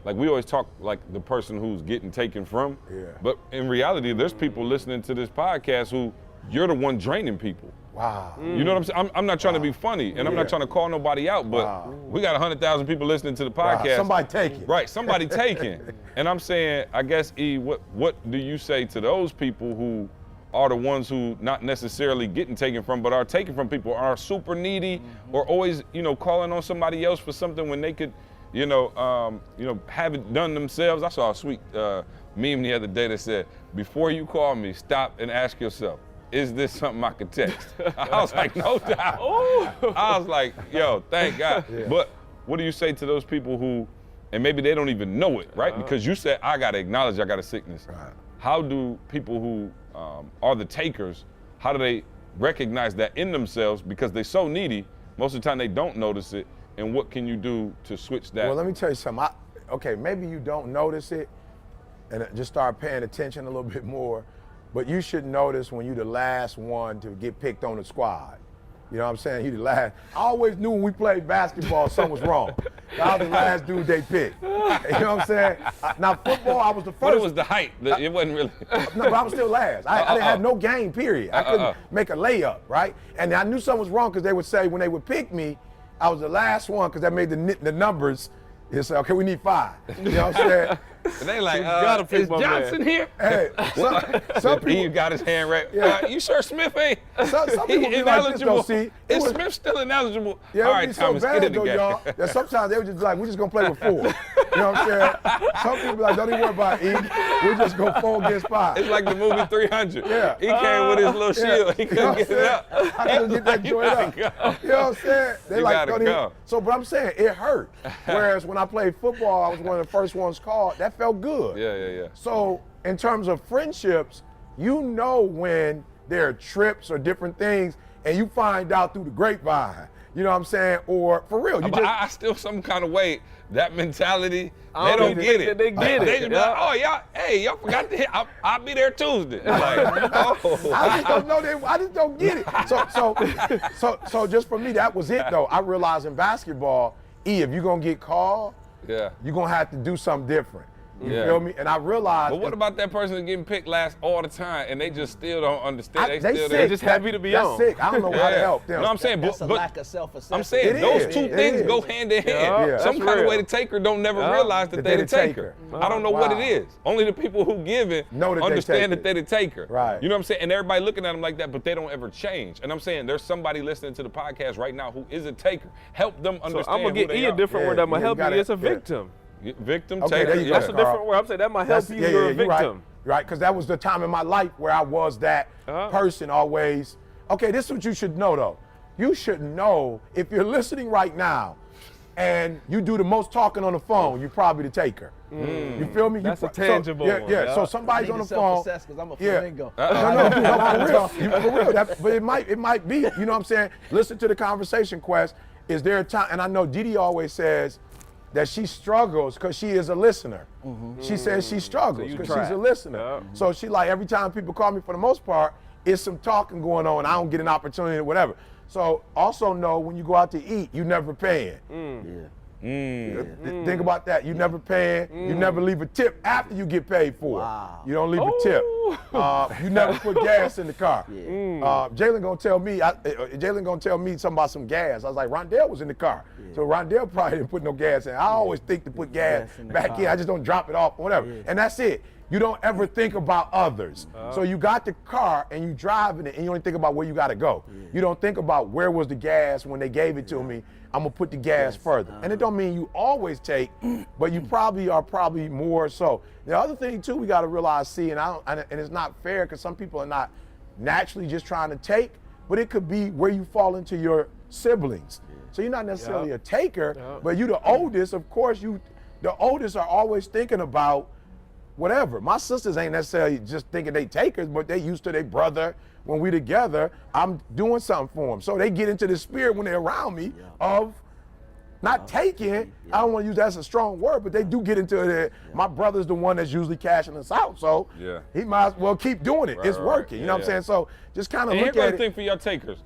like, we always talk like the person who's getting taken from, but in reality, there's people listening to this podcast who you're the one draining people. Wow. You know what I'm saying? I'm not trying to be funny, and I'm not trying to call nobody out, but we got 100,000 people listening to the podcast. Somebody taking. Right, somebody taking. And I'm saying, I guess, E, what do you say to those people who are the ones who not necessarily getting taken from, but are taken from people, are super needy, or always, calling on somebody else for something when they could, have it done themselves? I saw a sweet meme the other day that said, before you call me, stop and ask yourself, is this something I could text? I was like, no doubt. I was like, yo, thank God. Yeah. But what do you say to those people who, and maybe they don't even know it, right? Because you said, I gotta acknowledge I got a sickness. Right. How do people who are the takers, how do they recognize that in themselves? Because they're so needy, most of the time they don't notice it. And what can you do to switch that? Well, let me tell you something. Okay, maybe you don't notice it and just start paying attention a little bit more. But you should notice when you're the last one to get picked on the squad. You know what I'm saying? You the last. I always knew when we played basketball, something was wrong. I was the last dude they picked. You know what I'm saying? Now football, I was the first. But it was the height. It wasn't really. No, but I was still last. I didn't have no game, period. I couldn't make a layup, right? And I knew something was wrong because they would say when they would pick me, I was the last one because that made the numbers. They say, okay, we need 5. You know what I'm saying? And they like, is Johnson here? Hey, some people He got his hand right. Yeah. You sure Smith ain't? Some people be like this, though, see. Is Smith still ineligible? Yeah, all it right, be so Thomas, bad, get it though, together. y'all, that sometimes they would just be like, we're just going to play with 4. You know what I'm saying? Some people be like, don't even worry about it, E. We're just going to 4 against 5. It's like the movie 300. Yeah. He came with his little shield. He couldn't get it up. I couldn't get that joint up. You know what I'm saying? They You like, gotta don't even. go. So, but I'm saying it hurt. Whereas when I played football, I was one of the first ones called. That felt good. Yeah. So in terms of friendships, you know when there are trips or different things, and you find out through the grapevine. You know what I'm saying? Or for real, you But just. I still some kind of way, that mentality, I they don't don't think get that it. they get They it. just be like, oh, y'all forgot to hit. I'll be there Tuesday. Like, oh. I just don't know. I just don't get it. So just for me, that was it though. I realized in basketball, if you're gonna get called, Yeah. you're gonna have to do something different. You Yeah. feel me? And I realized. But what about that person that's getting picked last all the time and they just still don't understand? They still sick. there. just happy to be That's on. sick. I don't know how to help them. No, I'm saying, That's a but lack of self-assessment. I'm saying It those is. two It things is. go hand in hand. Yeah. Some That's kind of real. way the taker don't never Yeah. realize that they the taker. I don't know what it Wow. is. Only the people who give it Know that they understand take that they the taker. Right. You know what I'm saying? And everybody looking at them like that, but they don't ever change. And I'm saying there's somebody listening to the podcast right now who is a taker. Help them So understand I'm gonna who get they E a are. different Yeah, word that might you help you. gotta- It's a yeah. victim. Victim, Okay, taker. there you go. That's a Carl. different word. I'm saying that might help you. You're a You're victim. right, because that was the time in my life where I was that person always. Okay, this is what you should know though. You should know if you're listening right now and you do the most talking on the phone, you're probably the taker. You feel me? That's You a tangible one. Yeah. So somebody's on the phone. Because I'm a Yeah. flamingo. No, for real. But it might be. You know what I'm saying? Listen to the conversation, Quest. Is there a time? And I know Didi always says that she struggles because she is a listener. She says she struggles you because try. she's a listener. Yeah. So she like every time people call me for the most part, it's some talking going on. I don't get an opportunity or whatever. So also know when you go out to eat, you never paying. Think about that. You never paying. You never leave a tip after you get paid for it. You don't leave a tip. You never put gas in the car. Jalen gonna tell me. Jalen gonna tell me something about some gas. I was like, Rondell was in the car, so Rondell probably didn't put no gas in. I always think to put gas in the back car. in. I just don't drop it off or whatever. And that's it. You don't ever think about others. So you got the car and you driving it and you only think about where you gotta go. You don't think about where was the gas when they gave it to me. I'm gonna put the gas further. And it don't mean you always take, but you probably are more so. The other thing too, we gotta realize, see, and it's not fair because some people are not naturally just trying to take, but it could be where you fall into your siblings. So you're not necessarily a taker, but you the oldest, of course the oldest are always thinking about whatever. My sisters ain't necessarily just thinking they takers, but they used to their brother. When we together, I'm doing something for them. So they get into the spirit when they're around me of not taking. I don't want to use that as a strong word, but they do get into it. My brother's the one that's usually cashing us out. So he might as well keep doing it. It's working. You know what I'm saying? So just kind of And look here's at the it. thing for your takers.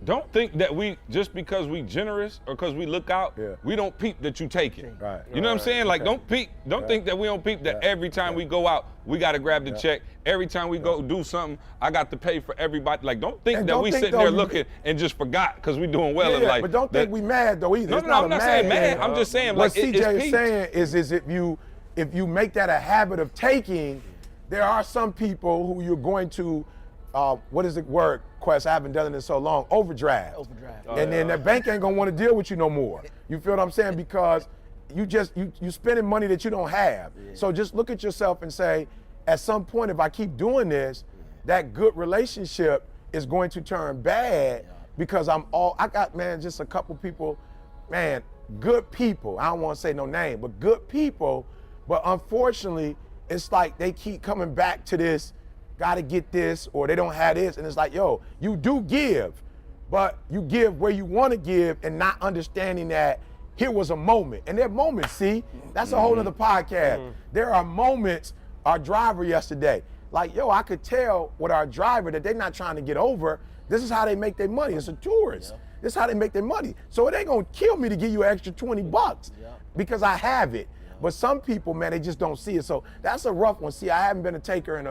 don't think that we, just because we generous or because we look out, we don't peep that you take it. Right. You know what I'm saying? Like, don't think that we don't peep that every time we go out, we got to grab the check. Every time we go do something, I got to pay for everybody. Like, don't think that we sitting there looking and just forgot because we doing well in life. But don't think we mad though either. No, I'm not saying mad. I'm just saying, what like, CJ is saying is if you make that a habit of taking, there are some people who you're going to, what is the word, Quest? I haven't done it in so long. Overdraft. And then that bank ain't gonna want to deal with you no more. You feel what I'm saying? Because you spending money that you don't have. So just look at yourself and say, at some point, if I keep doing this, that good relationship is going to turn bad because I got, man, just a couple people, man, good people. I don't want to say no name, but good people. But unfortunately, it's like they keep coming back to this, gotta get this, or they don't have this. And it's like, yo, you do give, but you give where you want to give and not understanding that here was a moment. And there are moments, see, that's a whole other podcast. There are moments, our driver yesterday, like, yo, I could tell with our driver that they're not trying to get over. This is how they make their money. It's a tourist. This is how they make their money. So it ain't gonna kill me to give you an extra 20 bucks because I have it. But some people, man, they just don't see it. So that's a rough one. See, I haven't been a taker in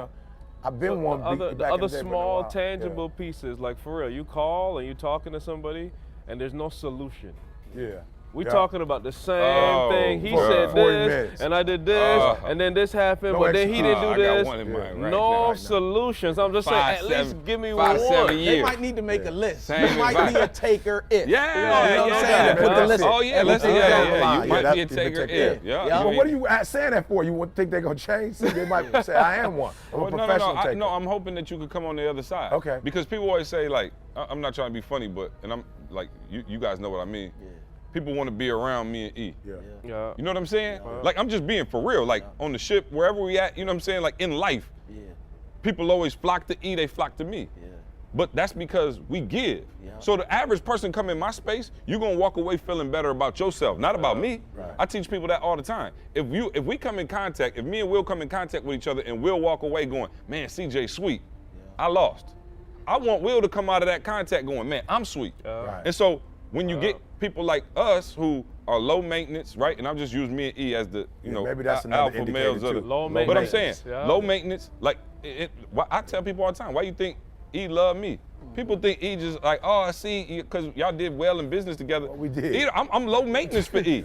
I've been one. The other small, tangible pieces, like for real, you call and you talking to somebody and there's no solution. Yeah. We talking about the same thing. He said 40 this, minutes. and I did this, and then this happened, but then he didn't do I got this. one in mind right No now. solutions. I'm just saying, at least give me 5 to 7 one. years. They might need to make a list. Same You might advice. be a taker if. Yeah, You know what I'm yeah, saying? yeah. Put the list. Oh yeah, let's Everything yeah. down You the might line. be a Yeah, taker. that's- Yeah. Yeah. But what are you saying that for? You think they're gonna change? See, they might say, I am one. I'm a Well, professional taker. No, I'm hoping that you could come on the other side. Okay. Because people always say, like, I'm not trying to be funny, but, and I'm like, you guys know what I mean. People want to be around me and E. Yeah. You know what I'm saying? Like, I'm just being for real. Like, on the ship, wherever we at, you know what I'm saying? Like, in life, people always flock to E, they flock to me. But that's because we give. So the average person come in my space, you're gonna walk away feeling better about yourself, not about me. I teach people that all the time. If we come in contact, if me and Will come in contact with each other and Will walk away going, man, CJ sweet, I lost. I want Will to come out of that contact going, man, I'm sweet. And so when you get people like us who are low maintenance, right? And I'm just using me and E as the, you know, maybe that's another alpha males indicator of too. the, Low but I'm saying, maintenance, yeah. low maintenance, like, I tell people all the time, why you think E love me? People think E just like, oh, I see, because y'all did well in business together. We did. E, I'm low maintenance for E.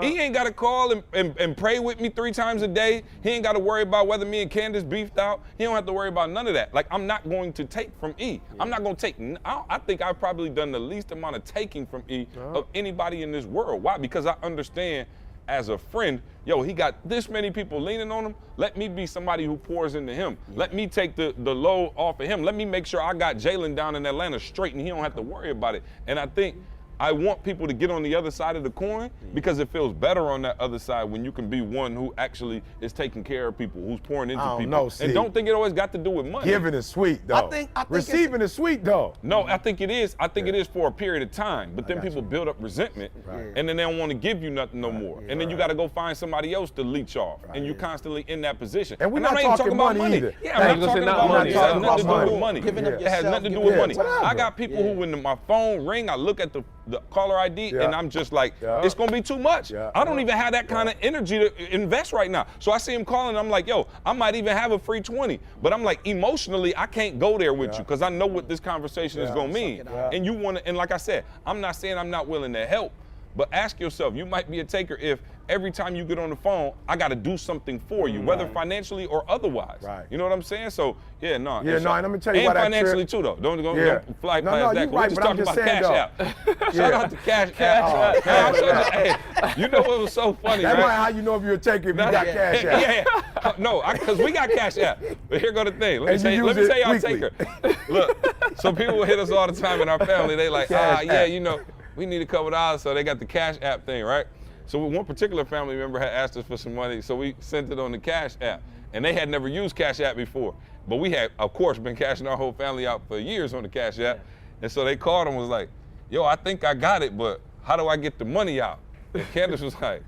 E ain't got to call and pray with me 3 times a day. He ain't got to worry about whether me and Candace beefed out. He don't have to worry about none of that. Like, I'm not going to take from E. I'm not going to take, I think I've probably done the least amount of taking from E of anybody in this world. Why? Because I understand as a friend, yo, he got this many people leaning on him. Let me be somebody who pours into him. Let me take the load off of him. Let me make sure I got Jalen down in Atlanta straight and he don't have to worry about it. And I think I want people to get on the other side of the coin because it feels better on that other side when you can be one who actually is taking care of people, who's pouring into people. know, see. And don't think it always got to do with money. Giving is sweet though. I think Receiving is sweet though. No, I think it is. I think it is for a period of time. But then people build up resentment, and then they don't want to give you nothing no more. And then you got to go find somebody else to leech off, and you're constantly in that position. And we're I'm not even talking about money either. Yeah, I'm not talking about money. It has talking nothing to about do with money. Giving up It has yourself, nothing to do giving with money. whatever. I got people who, when my phone ring, I look at the caller ID, and I'm just like, it's gonna be too much. I don't even have that kind of energy to invest right now. So I see him calling, I'm like, yo, I might even have a free 20. But I'm like, emotionally, I can't go there with you because I know what this conversation is gonna mean. And you wanna, and like I said, I'm not saying I'm not willing to help, but ask yourself, you might be a taker if every time you get on the phone, I gotta do something for you, whether financially or otherwise. You know what I'm saying? So, yeah, no. Yeah, no, and let me tell you and why that financially trip- too, though. Don't fly No, past no, that. you We're right, just but I'm talking just about saying, Cash though. App. Shout out to Cash App. Hey, you know what was so funny, That's right? why how you know if you're a taker if you got cash out. Yeah. No, because we got Cash App. But here go the thing. Let And you me use say it y'all weekly. taker. Look, so people will hit us all the time in our family. They like, Cash yeah, App. you know, we need a couple dollars, so they got the Cash App thing, right? So one particular family member had asked us for some money, so we sent it on the Cash App. And they had never used Cash App before. But we had, of course, been cashing our whole family out for years on the Cash App. And so they called and was like, yo, I think I got it, but how do I get the money out? And Candace was like,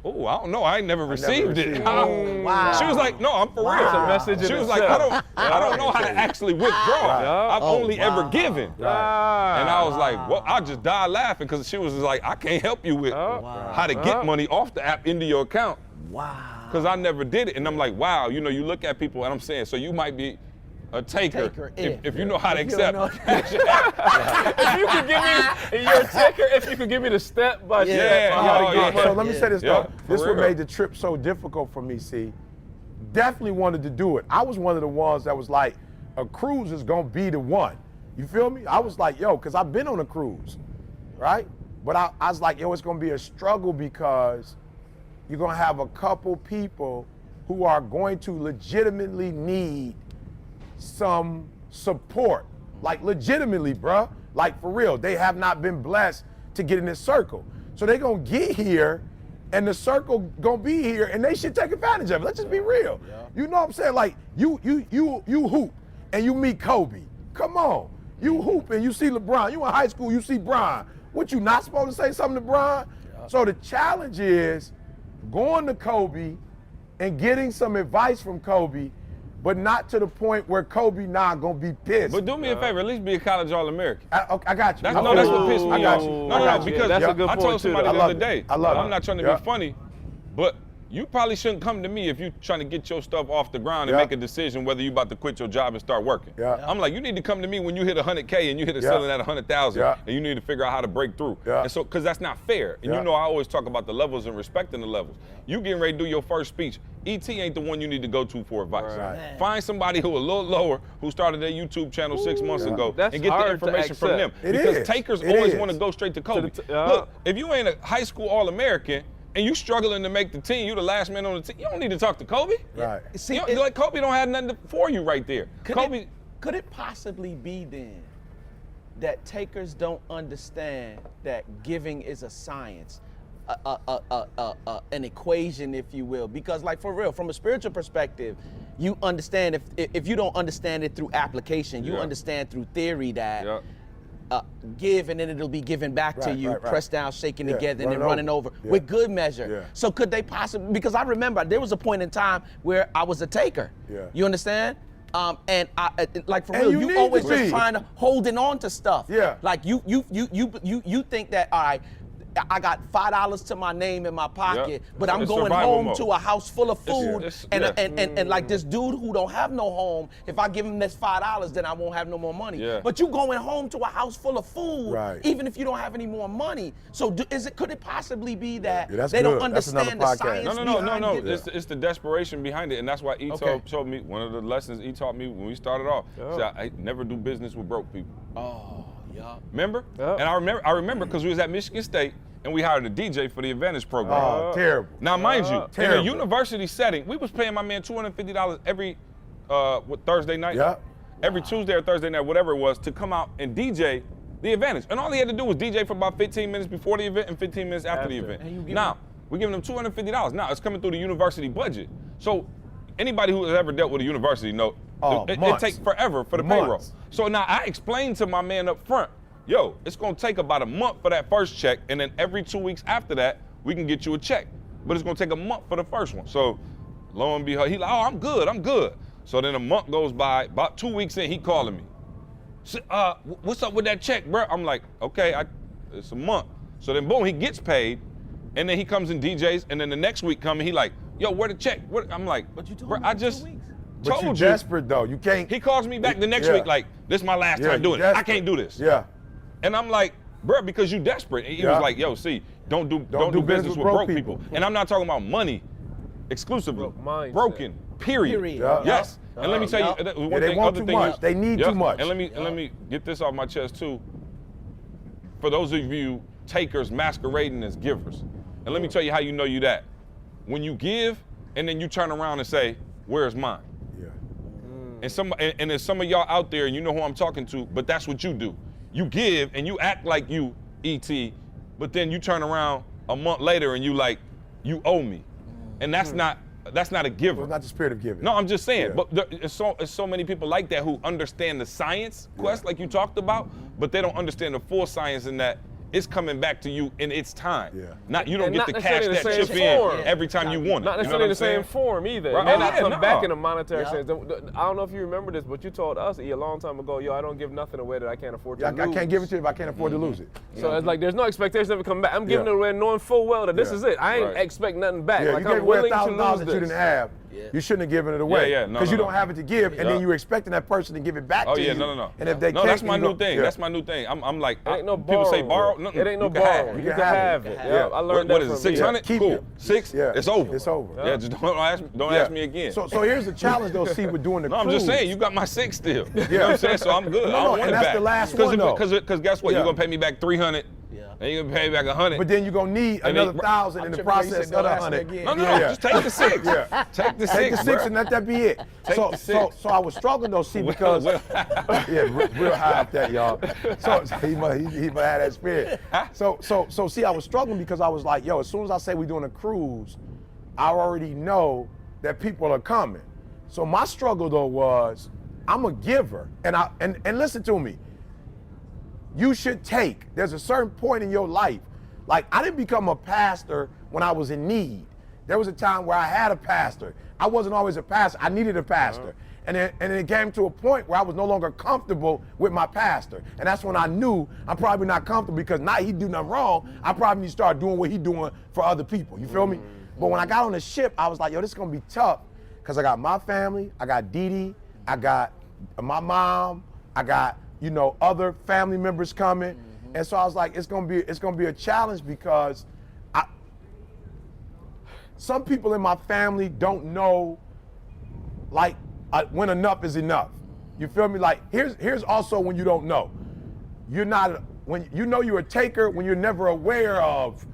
oh, I don't know. I ain't never received it. Wow. She was like, no, I'm for real. It's a message in She was like, itself. I don't know how to actually withdraw. Right. I've only ever given. Right. And I was like, well, I just died laughing because she was just like, I can't help you with how to get money off the app into your account. Wow. Because I never did it. And I'm like, wow, you know, you look at people and I'm saying, so you might be a taker, if you know how to accept. If you could give me, you're a taker, if you could give me the step by step on how to get money. So let me say this though. for This what real. made the trip so difficult for me, see. Definitely wanted to do it. I was one of the ones that was like, a cruise is gonna be the one. You feel me? I was like, yo, because I've been on a cruise, right? But I was like, yo, it's gonna be a struggle because you're gonna have a couple people who are going to legitimately need some support. Like legitimately, bruh. Like for real. They have not been blessed to get in this circle. So they gonna get here and the circle gonna be here and they should take advantage of it. Let's just be real. You know what I'm saying? Like you hoop and you meet Kobe. Come on. You hoop and you see LeBron. You in high school, you see Bron. What, you not supposed to say something to Bron? So the challenge is going to Kobe and getting some advice from Kobe, but not to the point where Kobe now gonna be pissed. But do me a favor, at least be a college All-American. I got you. That's, I no, feel that's you. what pissed me I got off. you. No, I no, got you. because that's a good I point, told too, somebody though. the other day, I love I'm it. not trying to Yeah. be funny, but you probably shouldn't come to me if you're trying to get your stuff off the ground and Yeah. make a decision whether you're about to quit your job and start working. Yeah. I'm like, you need to come to me when you hit 100K and you hit a Yeah. ceiling at 100,000 Yeah. and you need to figure out how to break through. Yeah. And so, because that's not fair. And Yeah. you know I always talk about the levels and respecting the levels. You getting ready to do your first speech, ET ain't the one you need to go to for advice. Right. Find somebody who a little lower, who started their YouTube channel 6 months ago, That's and get the hard to information from them. accept. It Because is. takers It always is. want to go straight to Kobe. yeah. Look, if you ain't a high school All-American and you struggling to make the team, you the last man on the team, you don't need to talk to Kobe. Right. See, Like Kobe don't have nothing for you right there. Kobe, could it possibly be then that takers don't understand that giving is a science, an equation, if you will? Because, like, for real, from a spiritual perspective, you understand if you don't understand it through application, you Yeah. understand through theory that. Yeah. Give and then it'll be given back to Right, you, right, right. pressed down, shaken Yeah, together, and then running running over. over Yeah. with good measure. Yeah. So could they possibly? Because I remember there was a point in time where I was a taker. Yeah. You understand? And I like for And real, you you need always to just be. trying to holding on to stuff. Yeah. Like you think that, all right, I got $5 to my name in my pocket, Yeah. but I'm It's going survival home mode. to a house full of food, it's- and, yeah. and like this dude who don't have no home, if I give him this $5, then I won't have no more money. Yeah. But you going home to a house full of food, Right. even if you don't have any more money. So could it possibly be that Yeah, that's they don't good. That's another understand the podcast. science No. behind it? It's the desperation behind it, and that's why showed me one of the lessons he taught me when we started off. He said, I never do business with broke people. Oh, yeah. Remember? Yeah. And I remember because we was at Michigan State and we hired a DJ for the Advantage program. Oh, terrible. Now, mind you, in a Terrible. university setting, we was paying my man $250 every Thursday night, Yeah. every Tuesday or Thursday night, whatever it was, to come out and DJ the Advantage. And all he had to do was DJ for about 15 minutes before the event and 15 minutes after the event. Now, we're giving him $250. Now, it's coming through the university budget. So anybody who has ever dealt with a university know it months. takes forever for the Months. payroll. So now I explained to my man up front, yo, it's gonna take about a month for that first check, and then every 2 weeks after that, we can get you a check. But it's gonna take a month for the first one. So lo and behold, he like, oh, I'm good. So then a month goes by, about 2 weeks in, he calling me. What's up with that check, bro? I'm like, okay, it's a month. So then boom, he gets paid, and then he comes in DJs, and then the next week coming, he like, yo, where the check? I'm like, But you told bro, me I in 2 just weeks. But you told you. desperate though. You can't. He calls me back the next Yeah. week like, this is my last Yeah, time you doing it. I desperate. can't do this. Yeah. And I'm like, bro, because you desperate. And he Yeah. was like, yo, see, don't do business with broke people. And I'm not talking about money exclusively. Broke mindset. Broken, period. Period. Yeah. Yes. And let me tell you, Yeah. one Yeah, they thing, want other too thing much. is- They need Yeah. too much. And let me get this off my chest too. For those of you takers masquerading as givers, and let me tell you how you know you that. When you give, and then you turn around and say, where's mine? Yeah. And there's some of y'all out there, and you know who I'm talking to, but that's what you do. You give and you act like you ET, but then you turn around a month later and you like, you owe me. And that's not a giver. Well, not the spirit of giving. No, I'm just saying, Yeah. but it's so many people like that who understand the science quest like you talked about, but they don't understand the full science in that it's coming back to you in its time. Yeah. Not you don't And get not to cash necessarily that the chip same form. in every time you want it. Not You know necessarily what the I'm saying? same form either. Right. It may Oh, not yeah, come no. back in a monetary Yeah. sense. I don't know if you remember this, but you told us a long time ago, yo, I don't give nothing away that I can't afford to I lose. can't give it to you if I can't afford to lose it. So it's like there's no expectation of it coming back. I'm giving Yeah. it away knowing full well that this Yeah. is it. I ain't Right. expect nothing back. Yeah, like you gave I'm away willing to $1,000 lose that this. you didn't have. You shouldn't have given it away. Yeah, no, Because you no, don't no. have it to give, and then Yeah. you're expecting that person to give it back Oh to yeah, you. no. And if they no, can't, that's my you new go- thing. yeah. That's my new thing. I'm like, It ain't no people say borrowing. borrow. No, It ain't no you can have borrowing. it. You can can have have it. it. Yeah. Yeah, I learned What that is it? from 600? Keep Cool. it. 6? Yeah. It's over. It's over. Yeah, just don't Yeah. ask me again. So here's the challenge though, see, with doing the No, I'm just cruise. saying, you got my 6 still. You know what I'm saying? So I'm good. No, I don't want and it that's back. the last one, though. Because guess what? Yeah. You're going to pay me back 300. Yeah. And you're going to pay me back 100. But then you're gonna need And another they- 1,000 in the process of the 100. no, Yeah. just take the 6. Yeah. Take the 6, Take the 6 bro. and let that be it. Take so, the 6. so I was struggling though, see, because yeah, real high up that, y'all. So he must have that spirit. So see, I was struggling because I was like, yo, as soon as I say we're doing a cruise, I already know that people are coming. So my struggle though was, I'm a giver, and listen to me. You should take. There's a certain point in your life. Like, I didn't become a pastor when I was in need. There was a time where I had a pastor. I wasn't always a pastor. I needed a pastor. And then it came to a point where I was no longer comfortable with my pastor. And that's when I knew I'm probably not comfortable, because not he do nothing wrong. I probably need to start doing what he doing for other people. You feel me? But when I got on the ship, I was like, yo, this is gonna be tough, because I got my family, I got Dee Dee, I got my mom, I got, other family members coming. And so I was like, it's gonna be a challenge, because some people in my family don't know, like, when enough is enough. You feel me? Like, here's also when you don't know. You're not, when you know you're a taker, when you're never aware of,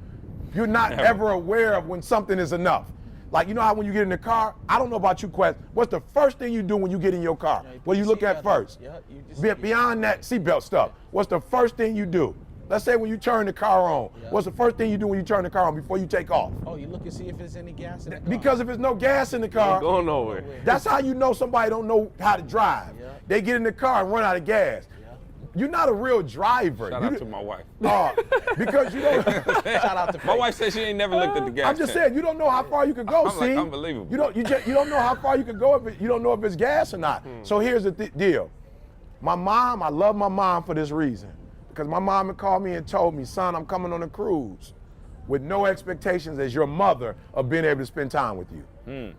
you're not ever aware of when something is enough. Like, you know how when you get in the car, I don't know about you, Quest, what's the first thing you do when you get in your car? What do you look at first? Yeah, you just Beyond that seatbelt stuff, what's the first thing you do? Let's say when you turn the car on, what's the first thing you do when you turn the car on before you take off? Oh, you look and see if there's any gas in the car. Because if there's no gas in the car, Going nowhere. that's how you know somebody don't know how to drive. Yeah. They get in the car and run out of gas. You're not a real driver. Shout out to my wife. Because you don't. Shout out to My wife said she ain't never looked at the gas I'm just tank. saying, you don't know how far you could go. I'm See, like, unbelievable. You don't know how far you could go if you don't know if it's gas or not. So here's the deal. My mom, I love my mom for this reason, because my mom had called me and told me, son, I'm coming on a cruise with no expectations as your mother of being able to spend time with you.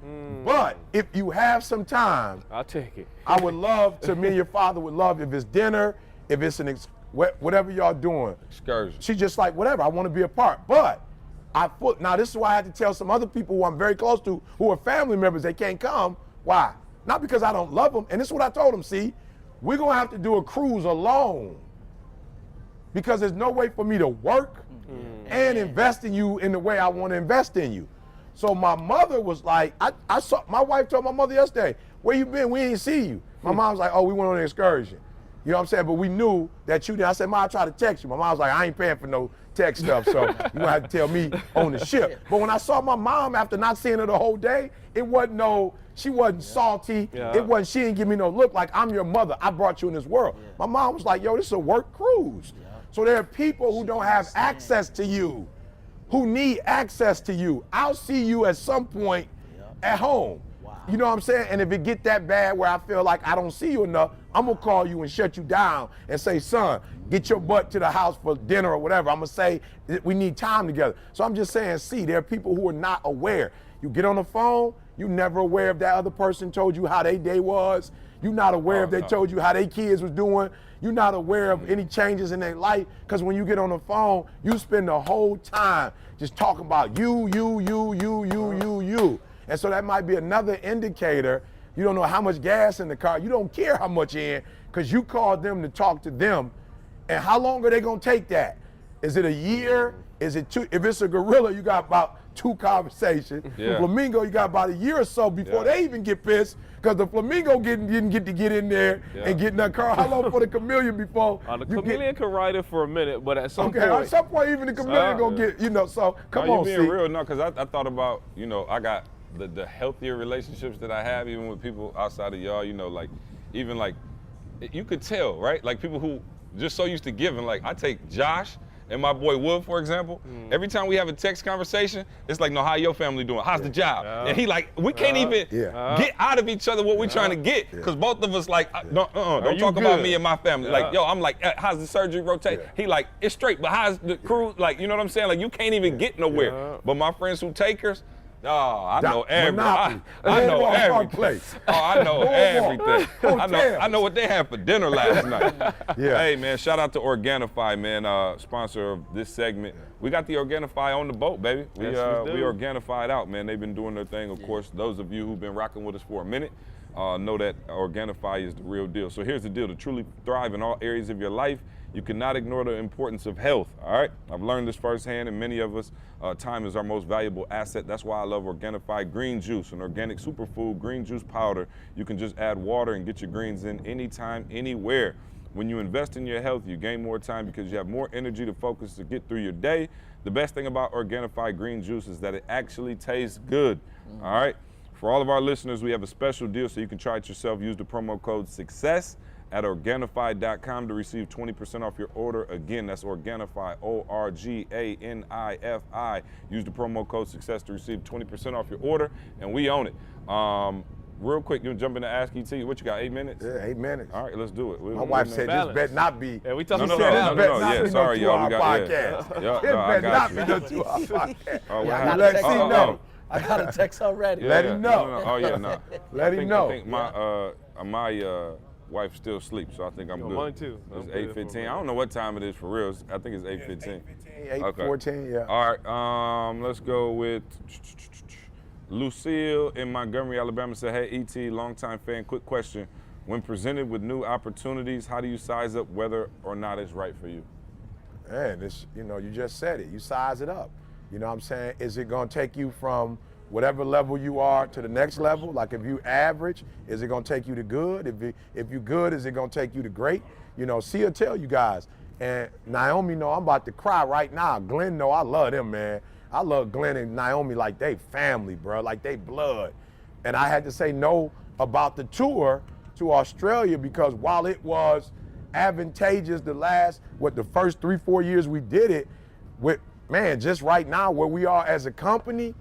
But if you have some time, I'll take it. I would love to, me and your father would love, if it's dinner, if it's whatever y'all doing. Excursion. She just like, whatever, I want to be a part. But now this is why I had to tell some other people who I'm very close to, who are family members, they can't come. Why? Not because I don't love them. And this is what I told them, see, we're going to have to do a cruise alone, because there's no way for me to work and invest in you in the way I want to invest in you. So my mother was like, I saw, my wife told my mother yesterday, where you been? We ain't see you. My mom was like, oh, we went on an excursion. You know what I'm saying? But we knew that you did. I said, Mom, I tried to text you. My mom was like, I ain't paying for no text stuff, so you're gonna have to tell me on the ship. But when I saw my mom after not seeing her the whole day, it wasn't she wasn't salty. Yeah. It wasn't, she didn't give me no look like, I'm your mother, I brought you in this world. My mom was like, yo, this is a work cruise. So there are people who don't have access to you, who need access to you. I'll see you at some point at home. You know what I'm saying? And if it get that bad where I feel like I don't see you enough, I'm gonna call you and shut you down and say, son, get your butt to the house for dinner or whatever. I'm gonna say we need time together. So I'm just saying, see, there are people who are not aware. You get on the phone, you never aware if that other person told you how their day was. You're not aware if they told you how their kids was doing. You're not aware of any changes in their life, because when you get on the phone, you spend the whole time just talking about you. And so that might be another indicator. You don't know how much gas in the car. You don't care how much in, because you called them to talk to them. And how long are they gonna take that? Is it a year? Is it 2? If it's a gorilla, you got about 2 conversations. Yeah. Flamingo, you got about a year or so before they even get pissed, because the flamingo didn't get to get in there and get in that car. How long for the chameleon before? The chameleon can ride it for a minute, but at some Okay, point. at some point even the chameleon gonna get, so come No, on, you see. being real, no, because I thought about, I got the healthier relationships that I have, even with people outside of y'all, like, even like, you could tell, right? Like people who just so used to giving, like I take Josh and my boy Wood, for example, every time we have a text conversation, it's like, no, how your family doing? How's the job? And he like, we can't even get out of each other what we're trying to get, because both of us like, don't talk about me and my family. Like, yo, I'm like, how's the surgery rotate? He like, it's straight, but how's the crew? Like, you know what I'm saying? Like, you can't even get nowhere. But my friends who takers, I know everything. I know everything. I know everything. I know what they had for dinner last night. Hey, man, shout out to Organifi, man, sponsor of this segment. We got the Organifi on the boat, baby. We Organified out, man. They've been doing their thing, of course. Those of you who've been rocking with us for a minute know that Organifi is the real deal. So here's the deal. To truly thrive in all areas of your life, you cannot ignore the importance of health, all right? I've learned this firsthand, and many of us, time is our most valuable asset. That's why I love Organifi Green Juice, an organic superfood green juice powder. You can just add water and get your greens in anytime, anywhere. When you invest in your health, you gain more time because you have more energy to focus to get through your day. The best thing about Organifi Green Juice is that it actually tastes good, all right? For all of our listeners, we have a special deal so you can try it yourself. Use the promo code SUCCESS at Organifi.com to receive 20% off your order. Again, that's Organifi, ORGANIFI. Use the promo code SUCCESS to receive 20% off your order, and we own it. Real quick, you jump into Ask ET. What you got, 8 minutes? Yeah, 8 minutes. All right, let's do it. My wife said this better not be. Yeah, we talking No. Yeah, sorry, y'all. We got I got you. This better not be no 2-hour podcast. Oh, Yeah, I what got a happened? text know. I got a text already. Let him know. Oh yeah, no. Let him know. I think my wife still sleeps, so I think I'm good. Mine too. It's 8:15. I don't know what time it is for real. I think it's 8:15. 8:14, yeah. All right, let's go with Lucille in Montgomery, Alabama. Said, hey, ET, longtime fan, quick question. When presented with new opportunities, how do you size up whether or not it's right for you? Man, this, you just said it. You size it up. You know what I'm saying? Is it going to take you from whatever level you are to the next level? Like if you average, is it going to take you to good? If you good, is it going to take you to great? Sia tell you guys. And Naomi know I'm about to cry right now. Glenn know I love them, man. I love Glenn and Naomi like they family, bro, like they blood. And I had to say no about the tour to Australia because while it was advantageous the first 3-4 years we did it, man, just right now where we are as a company,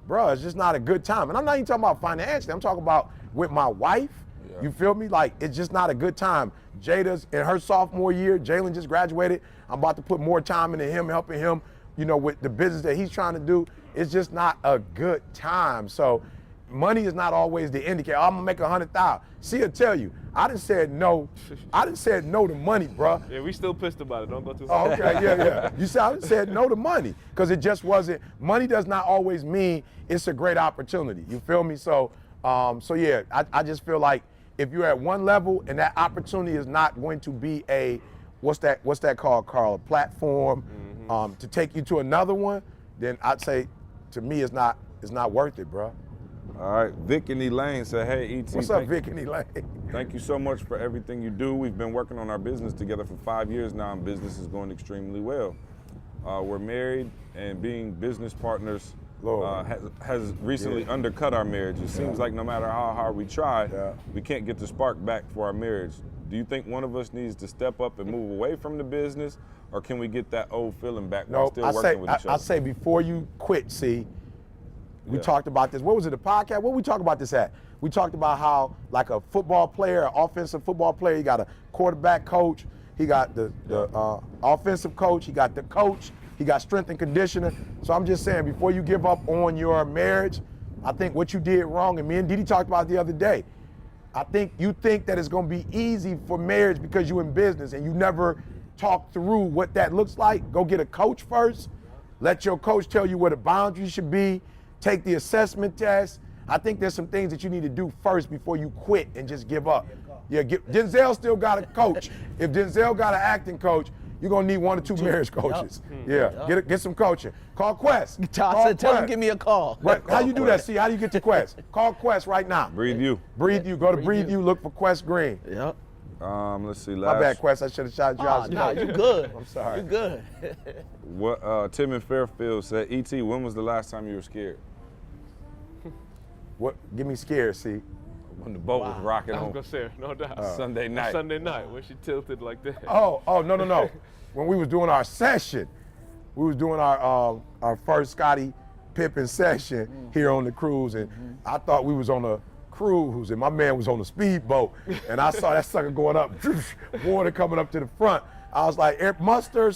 bro, it's just not a good time. And I'm not even talking about financially. I'm talking about with my wife. Yeah. You feel me? Like, it's just not a good time. Jada's in her sophomore year. Jalen just graduated. I'm about to put more time into him, helping him, with the business that he's trying to do. It's just not a good time. So money is not always the indicator. I'm gonna make $100,000. She'll tell you, I done said no. I done said no to money, bro. Yeah, we still pissed about it. Don't go too Oh, far. okay, yeah. You see, I done said no to money because it just wasn't. Money does not always mean it's a great opportunity. You feel me? So, yeah, I just feel like if you're at one level and that opportunity is not going to be a, what's that called, Carl? A platform to take you to another one, then I'd say, to me, it's not worth it, bro. All right, Vic and Elaine said, hey, ET. What's up, Vic and Elaine? Thank you so much for everything you do. We've been working on our business together for 5 years now, and business is going extremely well. We're married, and being business partners has recently undercut our marriage. It seems like no matter how hard we try, we can't get the spark back for our marriage. Do you think one of us needs to step up and move away from the business, or can we get that old feeling back while still working with each other? I say before you quit, we talked about this. What was it, a podcast? What we talk about this at? We talked about how, like a football player, an offensive football player, he got a quarterback coach, he got the offensive coach, he got the coach, he got strength and conditioning. So I'm just saying, before you give up on your marriage, I think what you did wrong, and me and Didi talked about it the other day, I think you think that it's going to be easy for marriage because you're in business and you never talk through what that looks like. Go get a coach first. Let your coach tell you where the boundaries should be. Take the assessment test. I think there's some things that you need to do first before you quit and just give up. Yeah, Denzel still got a coach. If Denzel got an acting coach, you're gonna need 1 or 2 marriage coaches. Yeah, get some coaching. Call Quest. Tell him give me a call. Right. How you do that? See, how do you get to Quest? Call Quest right now. Breathe You. Breathe You. Go to Breathe You. Look for Quest Green. Yep. Let's see. My bad, Quest. I should have shot you out. No, you good. I'm sorry. You good. What Tim in Fairfield said, ET, when was the last time you were scared? What? Get me scared, see. When the boat was rocking I was on gonna say, no doubt. Sunday night. Sunday night when she tilted like that. Oh, no. when we was doing our session, we was doing our first Scottie Pippen session here on the cruise, and I thought we was on a cruise, and my man was on a speedboat, and I saw that sucker going up, water coming up to the front. I was like, muster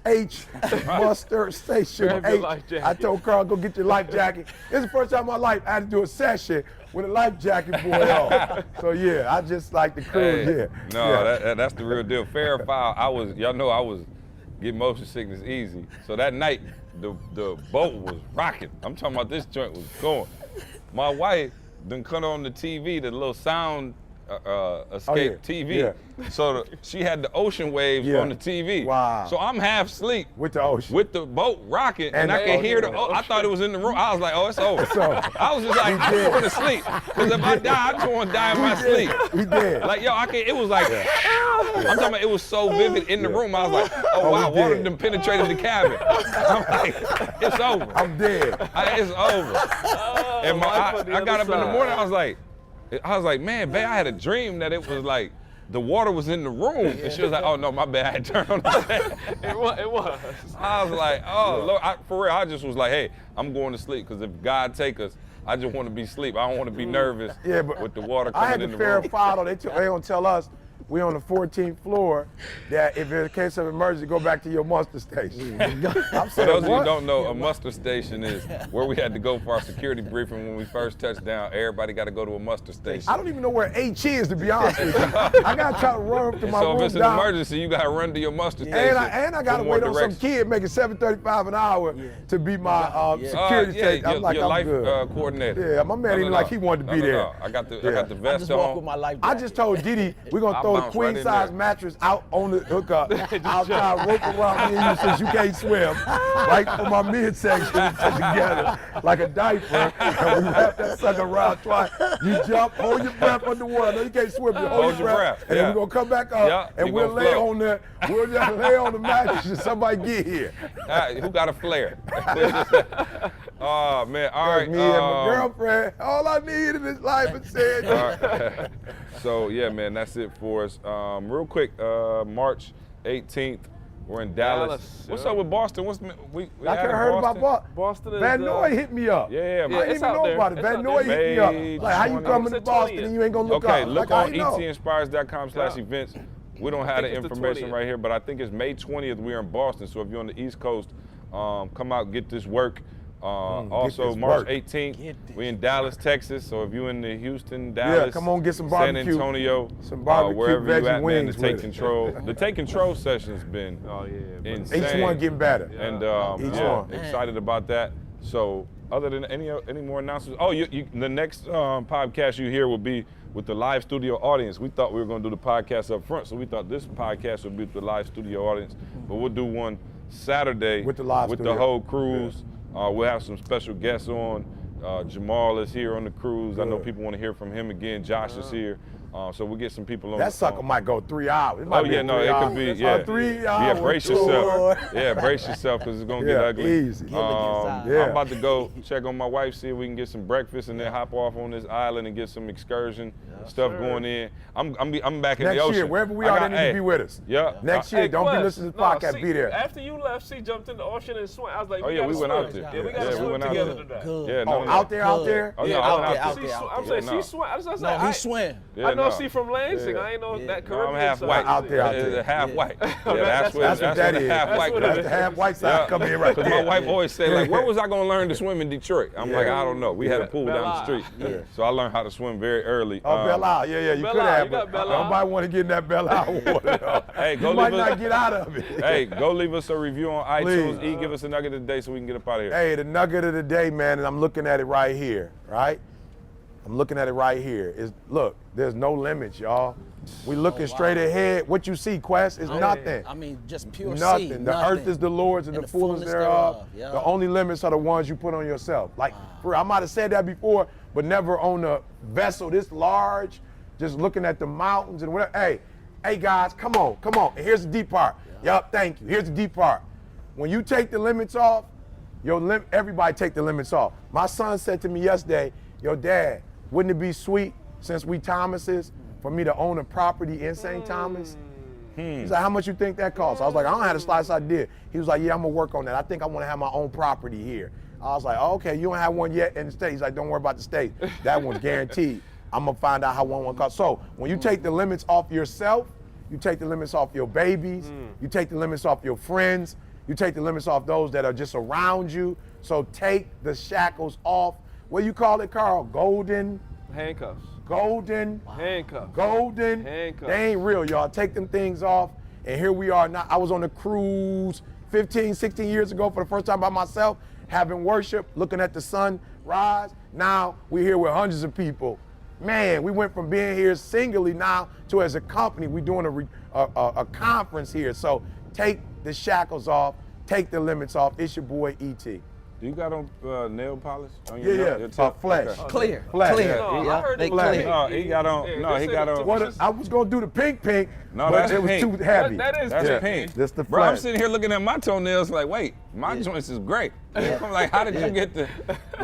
H, muster station Grab your H. life jacket. I told Carl, go get your life jacket. This is the first time in my life I had to do a session with a life jacket boy on. So yeah, I just like the cruise, Hey, yeah. No, yeah. that's the real deal. Fair or foul, y'all know I was getting motion sickness easy. So that night, the boat was rocking. I'm talking about this joint was going. My wife done cut on the TV, the little sound escape TV. Yeah. So she had the ocean waves Yeah. on the TV. Wow. So I'm half asleep With the ocean. with the boat rocking, and And I the can hear ocean. I thought it was in the room. I was like, oh, it's over. over. I was just like, I'm did. going to sleep. Because if I die, I just want to die in my sleep. We did. Like, yo, I can't, it was like, I'm talking about it was so vivid in the room. I was like, oh, wow, we water did. done penetrated the cabin. I'm like, it's over. I'm dead. It's over. And I got up in the morning, I was like, man, babe, I had a dream that it was like, the water was in the room. And she was like, oh, no, my bad, I had turned on the fan. It was. I was like, oh, Lord, for real, I just was like, hey, I'm going to sleep, because if God take us, I just want to be asleep. I don't want to be nervous with the water I had coming to in the room. verify, though. They don't tell us we on the 14th floor that if in case of emergency, go back to your muster station. I'm For saying, those of you who what? don't know, a muster station is where we had to go for our security briefing when we first touched down. Everybody got to go to a muster station. I don't even know where H is, to be honest with you. I got to try to run up to my So room if it's an down. emergency, you got to run to your muster station. And I got to for more wait on some directions. kid making $7.35 an hour to be my security station. I'm like, your I'm life good. coordinator. Yeah, my man even like he wanted to be there. I got the Yeah. vest Just walk on. with my life I jacket. just told Didi we're gonna I throw a bounced queen right in size there. mattress out on the hookup. I'll try to rope around me and you since you can't swim. Right for my midsection together like a diaper. And we wrap that sucker around twice. You jump, hold your breath underwater. No, you can't swim, you hold your breath. And then yeah. we're gonna come back up Yeah, and you we'll gonna lay float. on the lay on the mattress and somebody get here. Who got a flare? Oh man! All right. Me and my girlfriend, all I need in this life is said. All right. So yeah, man, that's it for us. Real quick, March 18th, we're in Dallas. What's yeah. up with Boston? we I had can't in heard about Boston? Boston is Van Noy hit me up. Yeah, Yeah, man. I didn't it's even out know there. about it. It's Van out Noy there. hit me May up. Like, how you 20th. coming to It's the Boston 20th. and you ain't gonna look Okay, up? look Like, on I know. etinspires.com/events. We don't have the think it's the information 20th. right here, but I think it's May 20th. We're in Boston, so if you're on the East Coast, come out, get this work. Also, this March work. 18th, we're in Dallas, Texas. So if you're in the Houston, Dallas, come on, get some San barbecue. Antonio, Some barbecue wherever veggie you at, man, wings to take with it. control. The take control session's been insane. Each one getting better. And Each yeah, one. excited about that. So other than any more announcements, the next podcast you hear will be with the live studio audience. We thought we were going to do the podcast up front, so we thought this podcast would be with the live studio audience. But we'll do one Saturday With the live with studio. the whole cruise. We'll have some special guests on. Jamal is here on the cruise. I know Good. people want to hear from him again. Josh is here. So we'll get some people on. That sucker might go 3 hours. It might Oh be yeah, a no, 3 it hour- could be, a yeah. 3 Yeah, hour brace tour. yourself. Yeah, brace yourself because it's gonna get Yeah, ugly. easy. Get inside. Yeah. I'm about to go check on my wife, see if we can get some breakfast, and then hop off on this island and get some excursion stuff going in. I'm back in Next the ocean. year, wherever we I are, got- they need to be with us. Yeah. Next year, don't be listening to the podcast. Be there. After you left, she jumped in the ocean and swam. I was like, Oh, yeah, gotta we went swim. out there. Yeah, we Yeah, gotta we swim went out together there. today. Good. Yeah, Oh, no, out there, out there. Oh, Yeah, no, out I'm there, out She there, sw- out I'm there. saying she swam. I was No, like, he swam. Yeah, I know no. she from Lansing. Yeah. I ain't know that No, Caribbean I'm half side. white. Out there, out there. Half white. Yeah, that's where what that the is. half That's white what comes it That's is. the half white side come in right Because there. my wife always say, like, where was I going to learn to swim in Detroit? I'm like, I don't know. We had a pool down the street. So I learned how to swim very early. Oh, Belle Isle. Yeah, you Belle could Isle, have, you got but Belle Isle. nobody want to get in that Belle Isle water. though. Hey, go You might leave us- not get out of it. Hey, go leave us a review on iTunes. Please. Give us a nugget of the day so we can get up out of here. Hey, the nugget of the day, man, and I'm looking at it right here, right? I'm looking at it right here. Look, there's no limits, y'all. We looking straight ahead. What you see, Quest, is nothing. I mean, just pure Nothing. sea. The earth is the Lord's and the fullness thereof. Yeah. The only limits are the ones you put on yourself. Like, for real, I might have said that before, but never on a vessel this large, just looking at the mountains and whatever. Hey guys, come on. And here's the deep part. Yup, thank you. Here's the deep part. When you take the limits off, everybody take the limits off. My son said to me yesterday, yo, Dad, wouldn't it be sweet, since we Thomases, for me to own a property in St. Thomas? He's like, how much you think that costs? I was like, I don't have the slightest idea. He was like, yeah, I'm gonna work on that. I think I wanna have my own property here. I was like, oh, okay, you don't have one yet in the state. He's like, don't worry about the state. That one's guaranteed. I'm gonna find out how one costs. So when you take the limits off yourself, you take the limits off your babies, you take the limits off your friends, you take the limits off those that are just around you. So take the shackles off. What do you call it, Carl? Golden Handcuffs. handcuffs. Handcuffs. They ain't real, y'all. Take them things off. And here we are now. I was on a cruise 15, 16 years ago for the first time by myself, having worship, looking at the sun rise. Now we're here with hundreds of people. Man, we went from being here singly now to as a company, we're doing a conference here. So take the shackles off, take the limits off. It's your boy, E.T. Do you got on nail polish? On Yeah, your flesh. Okay. Clear. Flat, Clear. yeah. No, I heard they it was clear. pink. No, he got on. Yeah, No, they he said got it on. was- I was gonna do the pink, No, but that's it was pink. too heavy. That is That's pink. pink. That's the Bro, I'm flesh. sitting here looking at my toenails like, wait, my joints is great. I'm like, how did you get the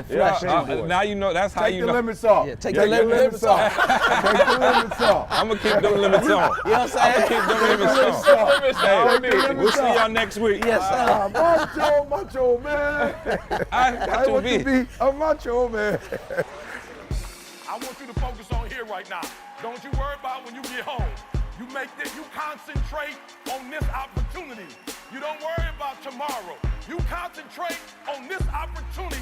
flesh Yeah, now you know. That's how Take you the know. limits off. Yeah, take the the limits off. Take the limits off. I'm gonna keep them limits on. You know what I'm I'm saying? gonna keep them limits Limits on. off. Hey, we'll see off. y'all next week. Yes, sir. Macho, man. I got to want be. to be a macho, man. I want you to focus on here right now. Don't you worry about when you get home. You make this, you concentrate on this opportunity. You don't worry about tomorrow. You concentrate on this opportunity